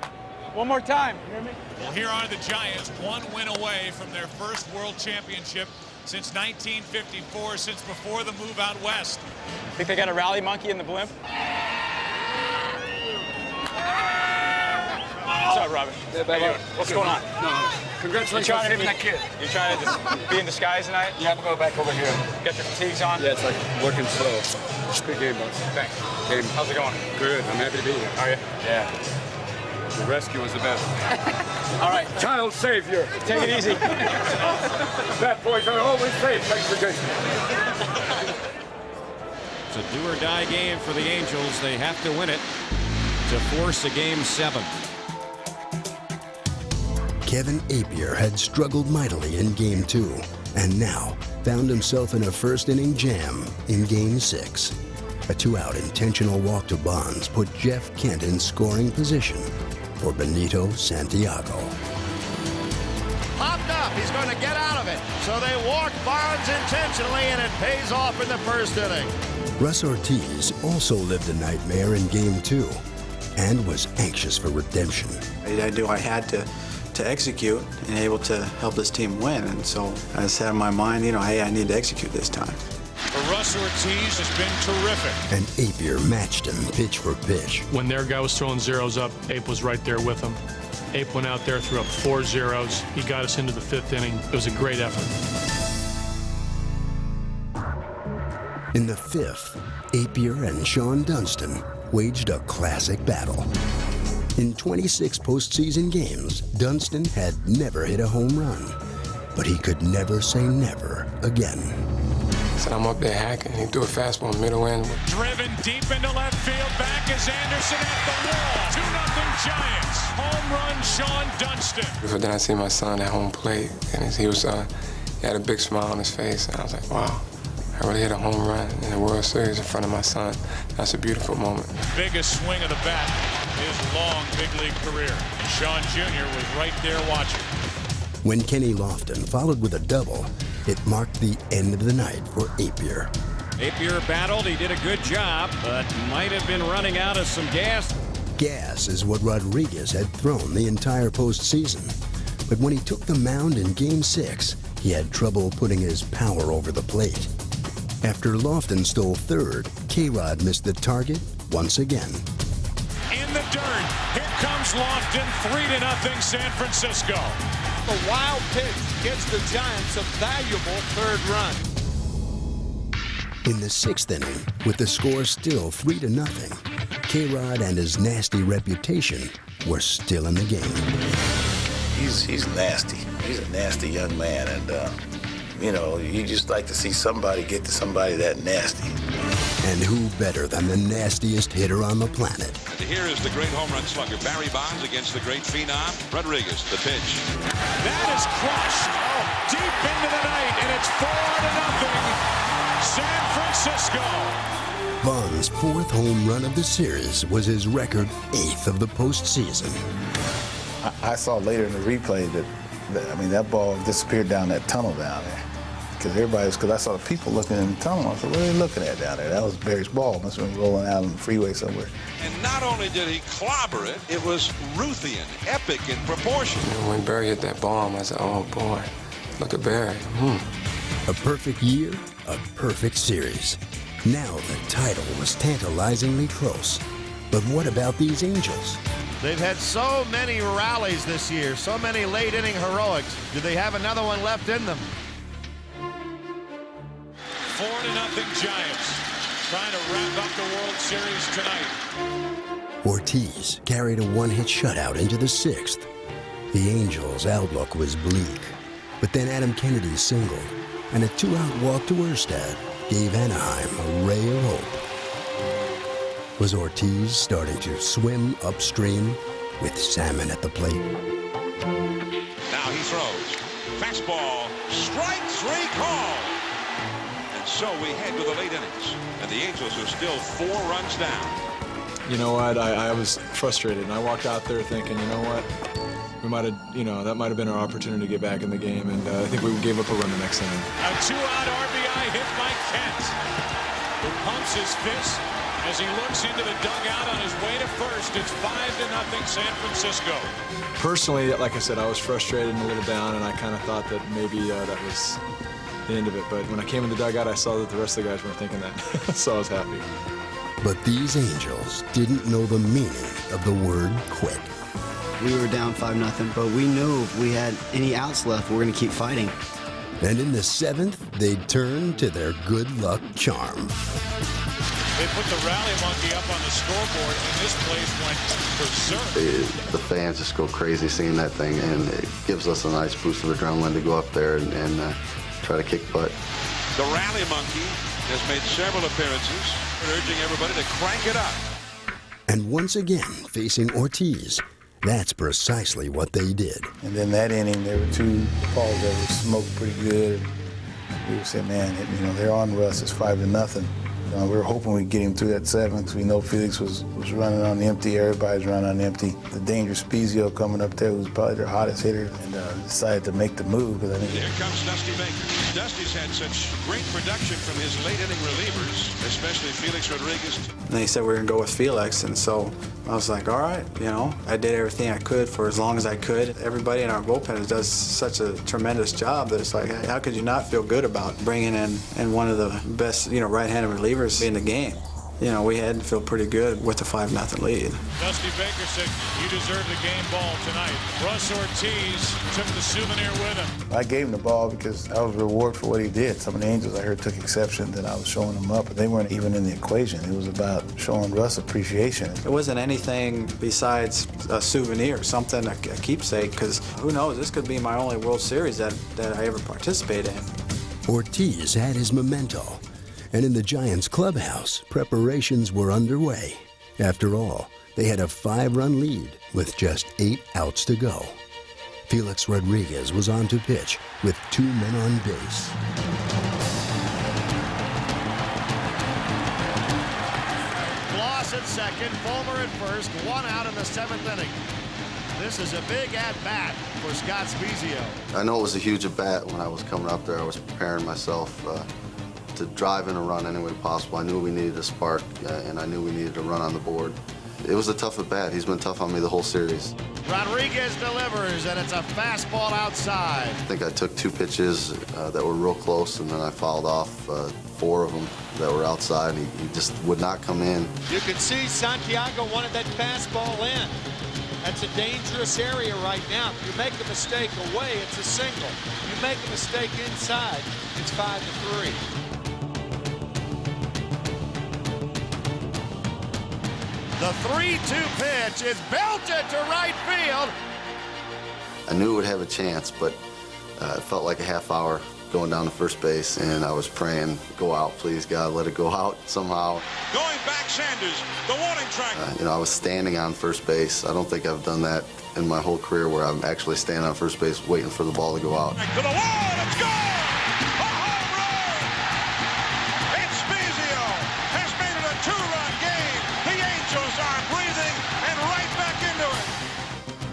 One more time. You hear me? Well, here are the Giants, 1 win away from their first World Championship since 1954, since before the move out west. Think they got a rally monkey in the blimp? What's up, Robin? Yeah, what's going on? No. Congratulations on saving that kid. You trying to be in disguise tonight? Yeah, we'll go back over here. Got your fatigues on? Yeah, it's like working slow. Good game, boss. Thanks. Game. How's it going? Good. I'm happy to be here. Are you? Yeah. The rescue was the best. All right. Child savior. Take it easy. That boy's always safe. Thanks for Jason. It's a do-or-die game for the Angels. They have to win it to force a Game 7. Kevin Apier had struggled mightily in Game 2 and now found himself in a first-inning jam in Game 6. A 2-out intentional walk to Bonds put Jeff Kent in scoring position for Benito Santiago. Popped up. He's going to get out of it. So they walk Bonds intentionally, and it pays off in the first inning. Russ Ortiz also lived a nightmare in Game 2 and was anxious for redemption. I knew I had to execute and able to help this team win. And so I said in my mind, hey, I need to execute this time. Russ Ortiz has been terrific. And Apier matched him pitch for pitch. When their guy was throwing zeros up, Ape was right there with him. Ape went out there, threw up 4 zeros. He got us into the 5th inning. It was a great effort. In the 5th, Apier and Sean Dunston waged a classic battle. In 26 postseason games, Dunston had never hit a home run, but he could never say never again. So I'm up there hacking. He threw a fastball middle end. Driven deep into left field. Back is Anderson at the wall. 2-0 Giants. Home run, Sean Dunston. But then I see my son at home plate, and he had a big smile on his face, and I was like, wow. I really hit a home run in the World Series in front of my son. That's a beautiful moment. Biggest swing of the bat, his long big league career. And Sean Jr. was right there watching. When Kenny Lofton followed with a double, it marked the end of the night for Apier. Apier battled. He did a good job, but might have been running out of some gas. Gas is what Rodriguez had thrown the entire postseason. But when he took the mound in Game 6, he had trouble putting his power over the plate. After Lofton stole third, K-Rod missed the target once again. In the dirt, here comes Lofton, 3-0 San Francisco. The wild pitch gets the Giants a valuable 3rd run. In the 6th inning, with the score still 3-0, K-Rod and his nasty reputation were still in the game. He's nasty. He's a nasty young man, and you just like to see somebody get to somebody that nasty. And who better than the nastiest hitter on the planet? Here is the great home run slugger, Barry Bonds, against the great phenom, Rodriguez, the pitch. That is crushed deep into the night, and it's 4-0 San Francisco. Bonds' 4th home run of the series was his record 8th of the postseason. I saw later in the replay that I mean, that ball disappeared down that tunnel down there. Because I saw the people looking in the tunnel. I said, what are they looking at down there? That was Barry's ball. Must have been rolling out on the freeway somewhere. And not only did he clobber it, it was Ruthian, epic in proportion. When Barry hit that bomb, I said, oh boy, look at Barry. A perfect year, a perfect series. Now the title was tantalizingly close. But what about these Angels? They've had so many rallies this year, so many late-inning heroics. Do they have another one left in them? 4-0 Giants, trying to wrap up the World Series tonight. Ortiz carried a one-hit shutout into the sixth. The Angels' outlook was bleak. But then Adam Kennedy singled, and a two-out walk to Erstad gave Anaheim a ray of hope. Was Ortiz starting to swim upstream with salmon at the plate? Now he throws. Fastball, strike three call. And so we head to the late innings. And the Angels are still 4 runs down. You know what? I was frustrated, and I walked out there thinking, you know what? We might have, that might have been our opportunity to get back in the game, and I think we gave up a run the next inning. A 2-out RBI hit by Kent, who pumps his fist as he looks into the dugout on his way to first. It's 5-0 San Francisco. Personally, like I said, I was frustrated and a little down, and I kind of thought that maybe that was the end of it. But when I came in the dugout, I saw that the rest of the guys weren't thinking that, so I was happy. But these Angels didn't know the meaning of the word quit. We were down 5-0, but we knew if we had any outs left, we were going to keep fighting. And in the seventh, they'd turn to their good luck charm. They put the rally monkey up on the scoreboard, and this place went berserk. The fans just go crazy seeing that thing, and it gives us a nice boost of adrenaline to go up there and try to kick butt. The rally monkey has made several appearances, urging everybody to crank it up. And once again, facing Ortiz, that's precisely what they did. And then that inning, there were 2 balls that were smoked pretty good. We were saying, man, they're on Russ. It's 5-0. We were hoping we'd get him through that 7th. We know Felix was running on empty. Everybody's running on empty. The dangerous Spezio coming up there, who's probably their hottest hitter, and decided to make the move. Because I think here comes Dusty Baker. Dusty's had such great production from his late inning relievers, especially Felix Rodriguez. And they said we were going to go with Felix, and so I was like, all right, I did everything I could for as long as I could. Everybody in our bullpen does such a tremendous job that it's like, hey, how could you not feel good about bringing in one of the best, right-handed relievers in the game? We had to feel pretty good with the 5-0 lead. Dusty Baker said, you deserve the game ball tonight. Russ Ortiz took the souvenir with him. I gave him the ball because I was rewarded for what he did. Some of the Angels I heard took exception that I was showing them up, but they weren't even in the equation. It was about showing Russ appreciation. It wasn't anything besides a souvenir, something, a keepsake, because who knows, this could be my only World Series that I ever participate in. Ortiz had his memento. And in the Giants clubhouse, preparations were underway. After all, they had a 5-run lead with just 8 outs to go. Felix Rodriguez was on to pitch with 2 men on base. Bloss at second, Fulmer at first, 1 out in the 7th inning. This is a big at-bat for Scott Spezio. I know it was a huge at-bat when I was coming up there. I was preparing myself to drive in a run any way possible. I knew we needed a spark, and I knew we needed a run on the board. It was a tough at-bat. He's been tough on me the whole series. Rodriguez delivers, and it's a fastball outside. I think I took 2 pitches that were real close, and then I fouled off 4 of them that were outside. He just would not come in. You can see Santiago wanted that fastball in. That's a dangerous area right now. If you make a mistake away, it's a single. You make a mistake inside, it's 5-3. The 3-2 pitch is belted to right field. I knew it would have a chance, but it felt like a half hour going down to first base, and I was praying, go out, please, God, let it go out somehow. Going back, Sanders, the warning track. I was standing on first base. I don't think I've done that in my whole career where I'm actually standing on first base waiting for the ball to go out. To the wall, let's go! A home run! It's Spezio has made it a 2-run game. The Angels are breathing and right back into it.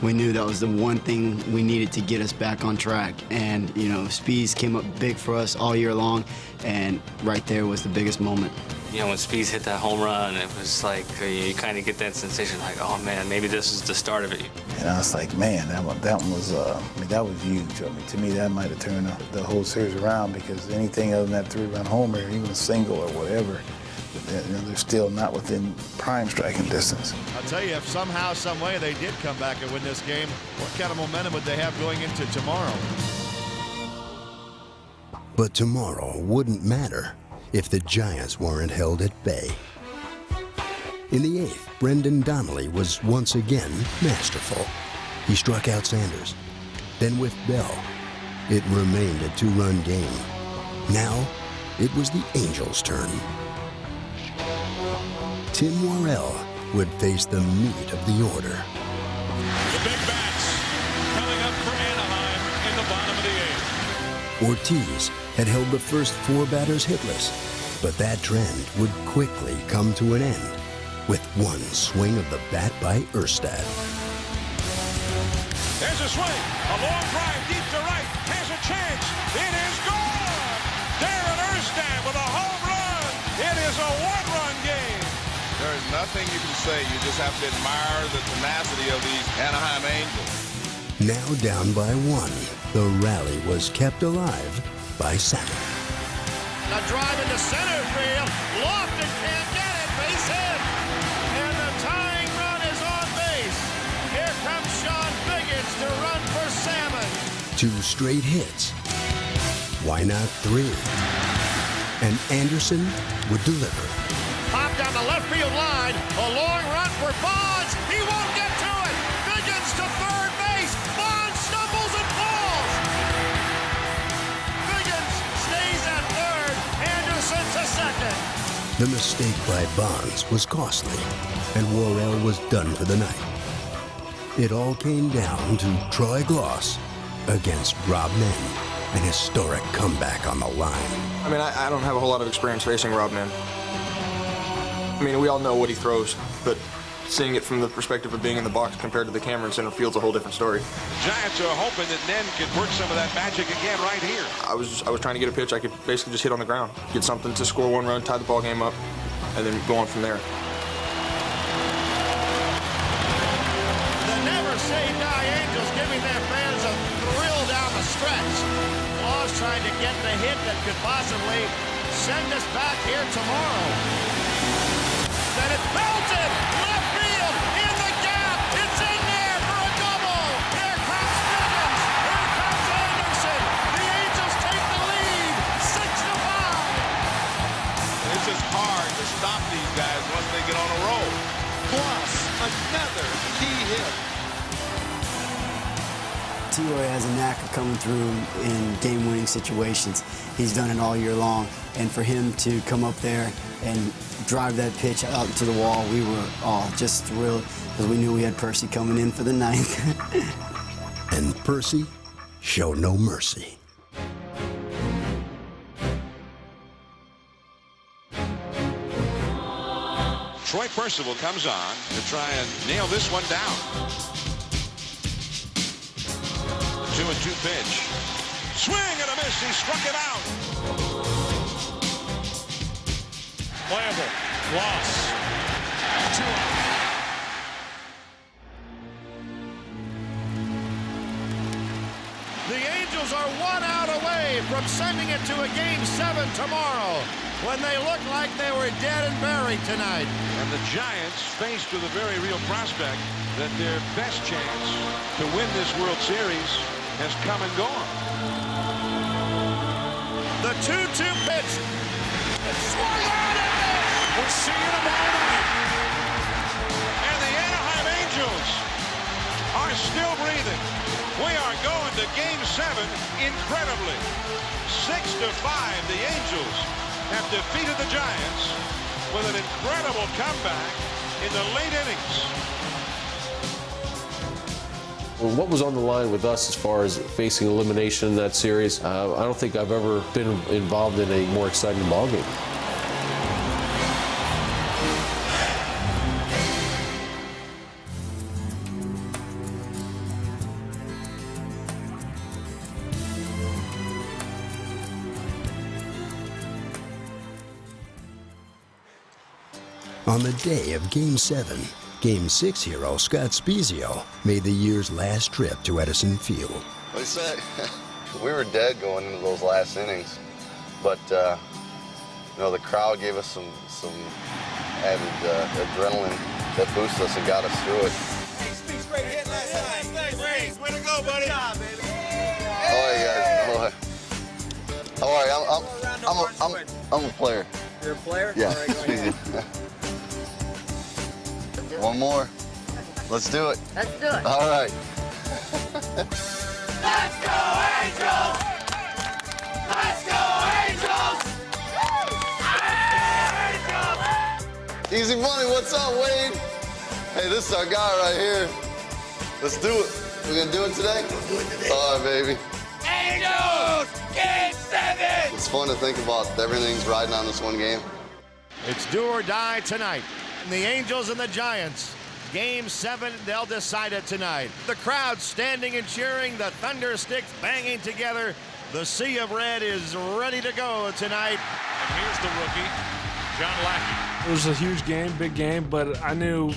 We knew that was the one thing we needed to get us back on track. And, you know, Speeds came up big for us all year long, and right there was the biggest moment. You know, when Speeds hit that home run, it was like you kind of get that sensation like, oh man, maybe this is the start of it. And I was like, man, that one was, that was huge. To me, that might have turned the whole series around, because anything other than that 3-run homer, even a single or whatever, they're still not within prime striking distance. I'll tell you, if somehow, some way they did come back and win this game, what kind of momentum would they have going into tomorrow? But tomorrow wouldn't matter if the Giants weren't held at bay. In the 8th, Brendan Donnelly was once again masterful. He struck out Sanders. Then with Bell, it remained a 2-run game. Now, it was the Angels' turn. Tim Worrell would face the meat of the order. The big bats coming up for Anaheim in the bottom of the 8th. Ortiz had held the first 4 batters hitless, but that trend would quickly come to an end with one swing of the bat by Erstad. There's a swing, a long drive deep to right, has a chance, it is gone! Darren Erstad with a home run! It is a 1-run game! There is nothing you can say. You just have to admire the tenacity of these Anaheim Angels. Now down by 1, the rally was kept alive by Sam. A drive into center field. Lofton can't get it. Base hit. And the tying run is on base. Here comes Sean Biggins to run for Salmon. 2 straight hits. Why not 3? And Anderson would deliver. Pop down the left field line. A long run for Bonds. He won't get to it. Biggins to third base. Bonds stumbles and falls. Biggins stays at third. Anderson to second. The mistake by Bonds was costly, and Worrell was done for the night. It all came down to Troy Gloss against Rob Nen, an historic comeback on the line. I mean, I don't have a whole lot of experience facing Rob Nen. I mean, we all know what he throws, but seeing it from the perspective of being in the box compared to the camera in center field's a whole different story. Giants are hoping that Nen can work some of that magic again right here. I was trying to get a pitch I could basically just hit on the ground, get something to score 1 run, tie the ball game up, and then go on from there. The never say die Angels giving their fans a thrill down the stretch. Claus trying to get the hit that could possibly send us back here tomorrow. Then it's belted! Left field! In the gap! It's in there for a double! Here comes Biggins! Here comes Anderson! The Angels take the lead! 6-5! It's just hard to stop these guys once they get on a roll. Plus, another key hit. T.O. has a knack of coming through in game-winning situations. He's done it all year long, and for him to come up there and drive that pitch out to the wall, we were all just thrilled because we knew we had Percy coming in for the 9th. And Percy showed no mercy. Troy Percival comes on to try and nail this one down. 2-2 pitch. Swing and a miss. He struck it out. Playable. Loss. 2 out. The Angels are 1 out away from sending it to a Game 7 tomorrow when they look like they were dead and buried tonight. And the Giants faced with a very real prospect that their best chance to win this World Series has come and gone. The 2-2 pitch. It's swung on and missed. We'll see you tomorrow night. And the Anaheim Angels are still breathing. We are going to Game 7 incredibly. 6-5, the Angels have defeated the Giants with an incredible comeback in the late innings. Well, what was on the line with us as far as facing elimination in that series? I don't think I've ever been involved in a more exciting ballgame. On the day of Game 7, Game 6 hero Scott Spiezio made the year's last trip to Edison Field. They say we were dead going into those last innings, but you know, the crowd gave us some added adrenaline that boosted us and got us through it. Hey, Speaks, great hit last night. Thanks, way to go, buddy. Good job, baby. How are you guys? How are you? I'm a player. You're a player? Yeah. All right, go ahead. One more. Let's do it. Let's do it. All right. Let's go, Angels! Let's go, Angels! Easy money, what's up, Wade? Hey, this is our guy right here. Let's do it. We're gonna do it today? We'll do it today. All right, baby. Angels! Game 7! It's fun to think about everything's riding on this one game. It's do or die tonight. And the Angels and the Giants. Game 7, they'll decide it tonight. The crowd standing and cheering, the thunder sticks banging together. The sea of red is ready to go tonight. And here's the rookie, John Lackey. It was a huge game, big game, but I knew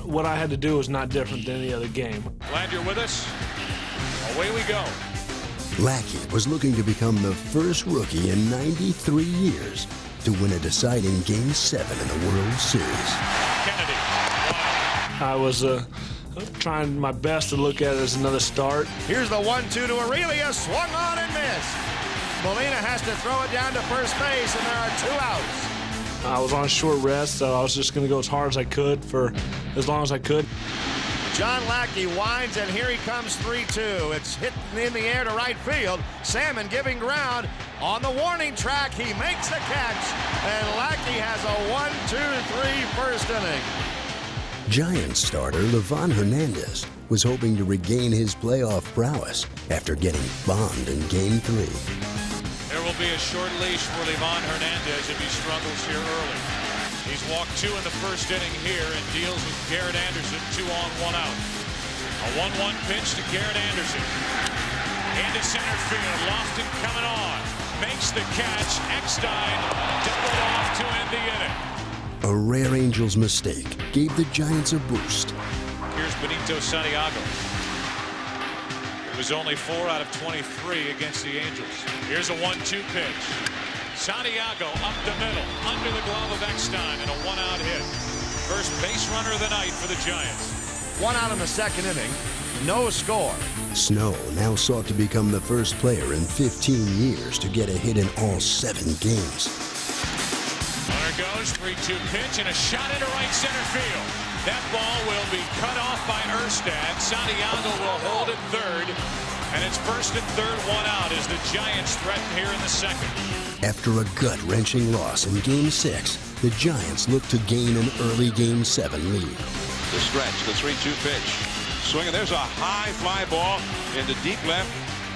what I had to do was not different than any other game. Glad you're with us. Away we go. Lackey was looking to become the first rookie in 93 years to win a deciding Game 7 in the World Series. Kennedy. I was trying my best to look at it as another start. Here's the 1-2 to Aurelia, swung on and missed. Molina has to throw it down to first base, and there are 2 outs. I was on short rest, so I was just going to go as hard as I could for as long as I could. John Lackey winds, and here he comes 3-2. It's hit in the air to right field. Salmon giving ground. On the warning track, he makes the catch, and Lackey has a 1-2-3 first inning. Giants starter Livan Hernandez was hoping to regain his playoff prowess after getting bombed in Game 3. There will be a short leash for Livan Hernandez if he struggles here early. He's walked 2 in the first inning here and deals with Garrett Anderson, 2 on, 1 out. A 1-1 pitch to Garrett Anderson. Into center field, Lofton coming on. Makes the catch, Eckstein doubled off to end the inning. A rare Angels mistake gave the Giants a boost. Here's Benito Santiago. It was only 4 out of 23 against the Angels. Here's a 1-2 pitch. Santiago up the middle, under the glove of Eckstein, and a 1-out hit. First base runner of the night for the Giants. 1 out in the second inning, no score. Snow now sought to become the first player in 15 years to get a hit in all 7 games. Runner goes, 3-2 pitch, and a shot into right center field. That ball will be cut off by Erstad. Santiago will hold it third, and it's first and third, 1 out as the Giants threaten here in the second. After a gut-wrenching loss in Game 6, the Giants look to gain an early Game 7 lead. The stretch, the 3-2 pitch. Swinging, there's a high fly ball into deep left.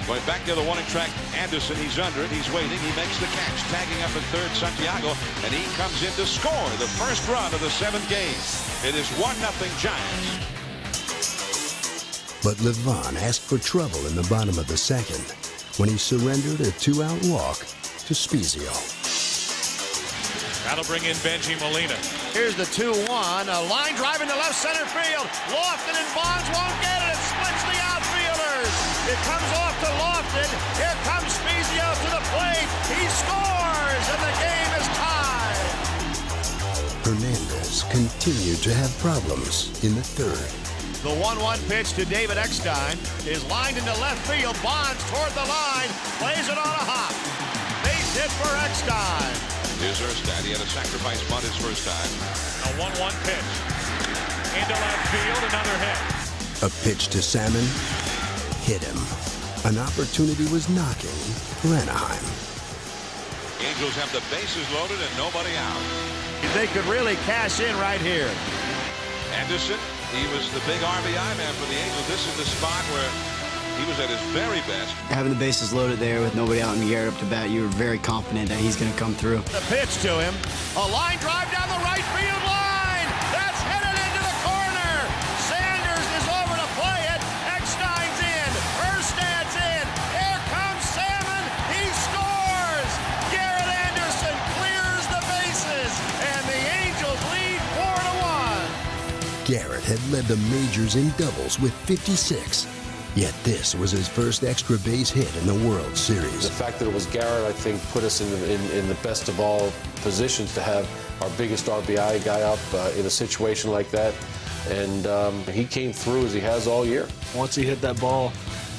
Going back to the warning track, Anderson, he's under it, he's waiting, he makes the catch. Tagging up at third, Santiago, and he comes in to score the first run of the 7th game. It is 1-0 Giants. But Livan asked for trouble in the bottom of the second when he surrendered a 2-out walk to Spiezio. That'll bring in Benji Molina. Here's the 2-1, a line drive into left center field. Lofton and Bonds won't get it. It splits the outfielders. It comes off to Lofton. Here comes Spiezio to the plate. He scores, and the game is tied. Hernandez continued to have problems in the third. The 1-1 pitch to David Eckstein is lined into left field. Bonds toward the line, plays it on a hop. Base hit for Eckstein. Here's Erstad. He had a sacrifice bunt his first time. A 1-1 pitch. Into left field, another hit. A pitch to Salmon hit him. An opportunity was knocking for Anaheim. Angels have the bases loaded and nobody out. They could really cash in right here. Anderson, he was the big RBI man for the Angels. This is the spot where he was at his very best. Having the bases loaded there with nobody out and Garrett up to bat, you were very confident that he's going to come through. The pitch to him, a line drive down the right field line. That's headed into the corner. Sanders is over to play it. Eckstein's in. Erstad's in. Here comes Salmon. He scores. Garrett Anderson clears the bases, and the Angels lead Garrett had led the majors in doubles with 56. Yet this was his first extra base hit in the World Series. The fact that it was Garrett, I think, put us in the best of all positions to have our biggest RBI guy up in a situation like that. And he came through as he has all year. Once he hit that ball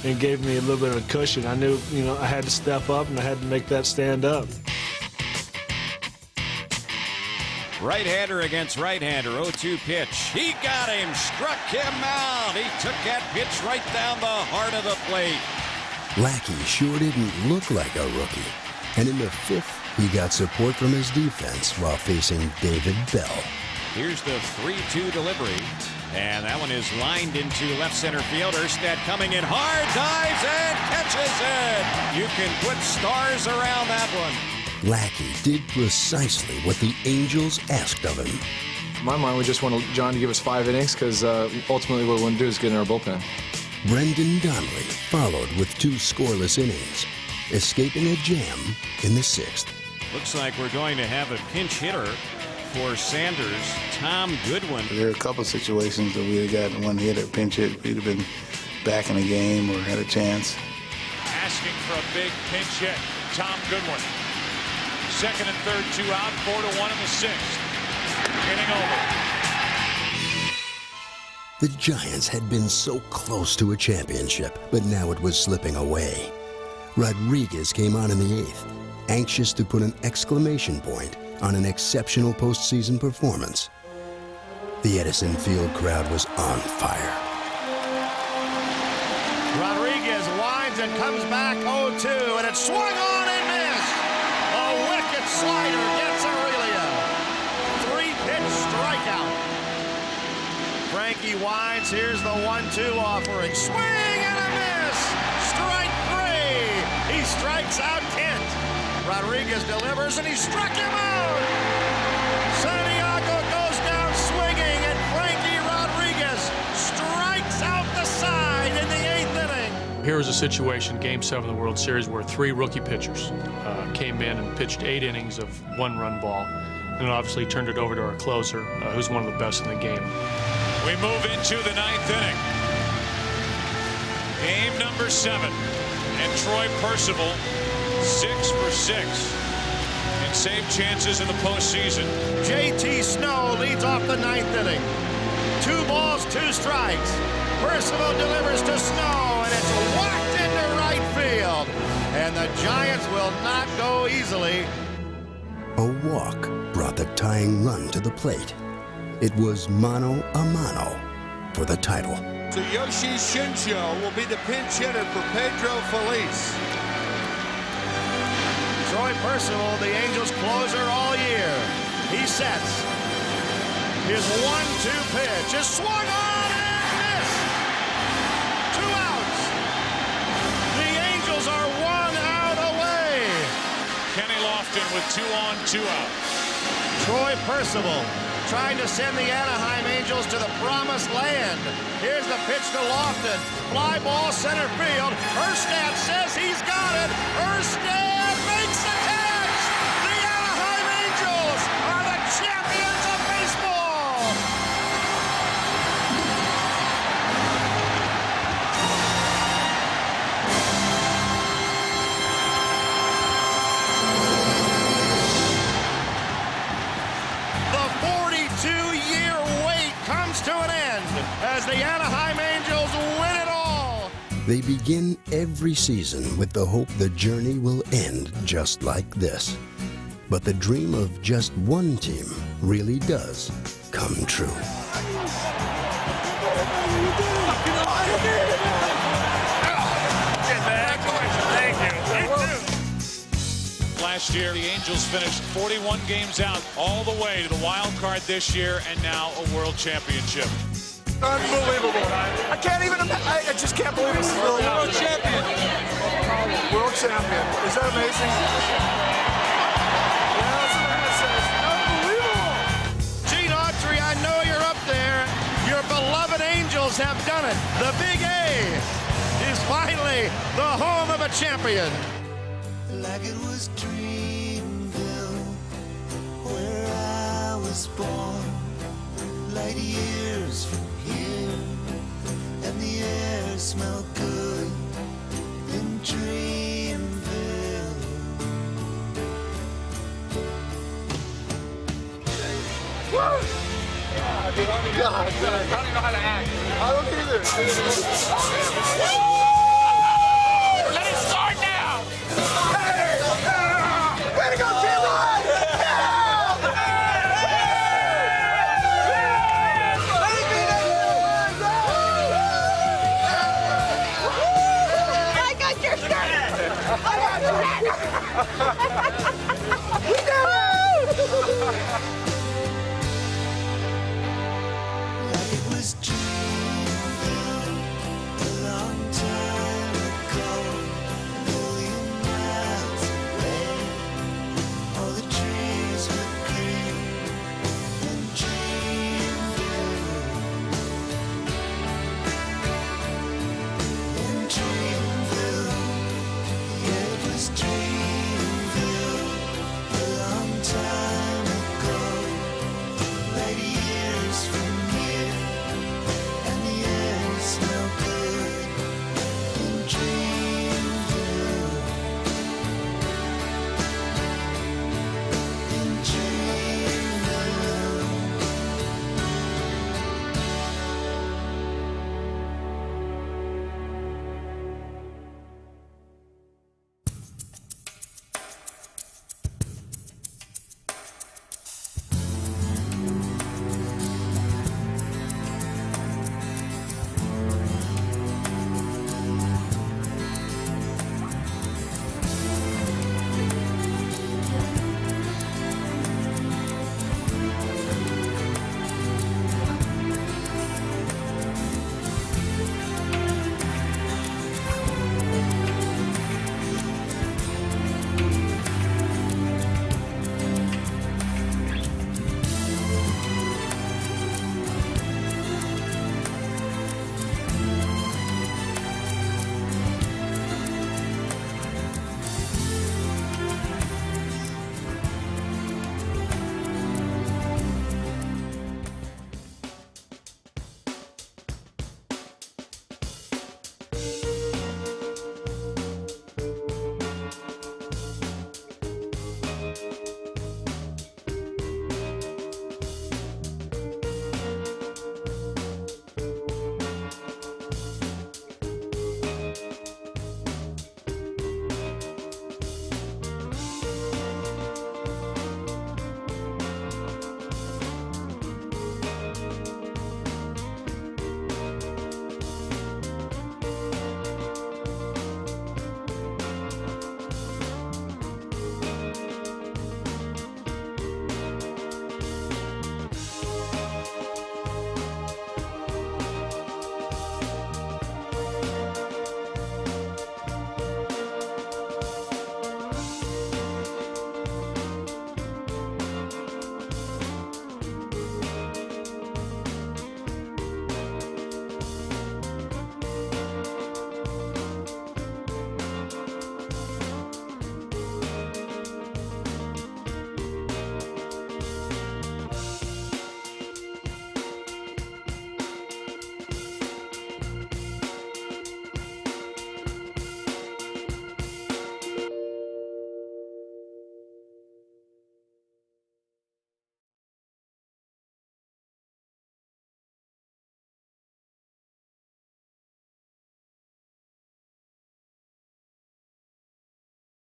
and gave me a little bit of a cushion, I knew, I had to step up and I had to make that stand up. Right-hander against right-hander, 0-2 pitch. He got him, struck him out. He took that pitch right down the heart of the plate. Lackey sure didn't look like a rookie. And in the fifth, he got support from his defense while facing David Bell. Here's the 3-2 delivery. And that one is lined into left center field. Erstad coming in hard, dives and catches it. You can put stars around that one. Lackey did precisely what the Angels asked of him. In my mind, we just wanted John to give us 5 innings because ultimately what we want to do is get in our bullpen. Brendan Donnelly followed with 2 scoreless innings, escaping a jam in the 6th. Looks like we're going to have a pinch hitter for Sanders, Tom Goodwin. There are a couple of situations that we had gotten one hit or pinch hit. We'd have been back in the game or had a chance. Asking for a big pinch hit, Tom Goodwin. Second and third, 2 out, 4-1 in the 6th. Getting over. The Giants had been so close to a championship, but now it was slipping away. Rodriguez came on in the 8th, anxious to put an exclamation point on an exceptional postseason performance. The Edison Field crowd was on fire. Rodriguez winds and comes back 0-2, and it's swung on and missed. A wicked slider gets Aurelia. 3-pitch strikeout. Frankie winds, here's the 1-2 offering. Swing and a miss. Strike 3. He strikes out Kent. Rodriguez delivers, and he struck him out. Santiago goes down swinging, and Frankie Rodriguez strikes out the side in the 8th inning. Here was a situation, Game 7 of the World Series, where 3 rookie pitchers came in and pitched 8 innings of 1-run ball, and obviously turned it over to our closer, who's one of the best in the game. We move into the 9th inning. Game number 7, and Troy Percival 6 for 6 and save chances in the postseason. JT Snow leads off the 9th inning. 2 balls, 2 strikes. Percival delivers to Snow, and it's whacked into right field. And the Giants will not go easily. A walk brought the tying run to the plate. It was mano a mano for the title. Tsuyoshi Shinjo will be the pinch hitter for Pedro Feliz. Troy Percival, the Angels closer all year. He sets. His 1-2 pitch is swung on and missed. 2 outs. The Angels are 1 out away. Kenny Lofton with 2 on, 2 out. Troy Percival trying to send the Anaheim Angels to the promised land. Here's the pitch to Lofton. Fly ball center field. Erstad says he's got it. Erstad makes the catch. The Anaheim Angels are the champions of baseball. The 42-year wait comes to an end as the Anaheim Angels win it all. They begin every season with the hope the journey will end just like this. But the dream of just one team really does come true. Last year, the Angels finished 41 games out all the way to the wild card this year, and now a world championship. Unbelievable. I can't even, I just can't believe this is really happening. World champion. World champion. Is that amazing? Yeah, that's what that says. Unbelievable. Gene Autry, I know you're up there. Your beloved Angels have done it. The Big A is finally the home of a champion. Like it was Dreamville, where I was born. Light years hours from here, and the air smelled good in Dreamville. Woo! God, dude, oh my God, I don't even know how to act. I don't either. Let it start now! Hey! Way to go, T-Rod! I got your shirt! I got your shirt! We did it! Like it was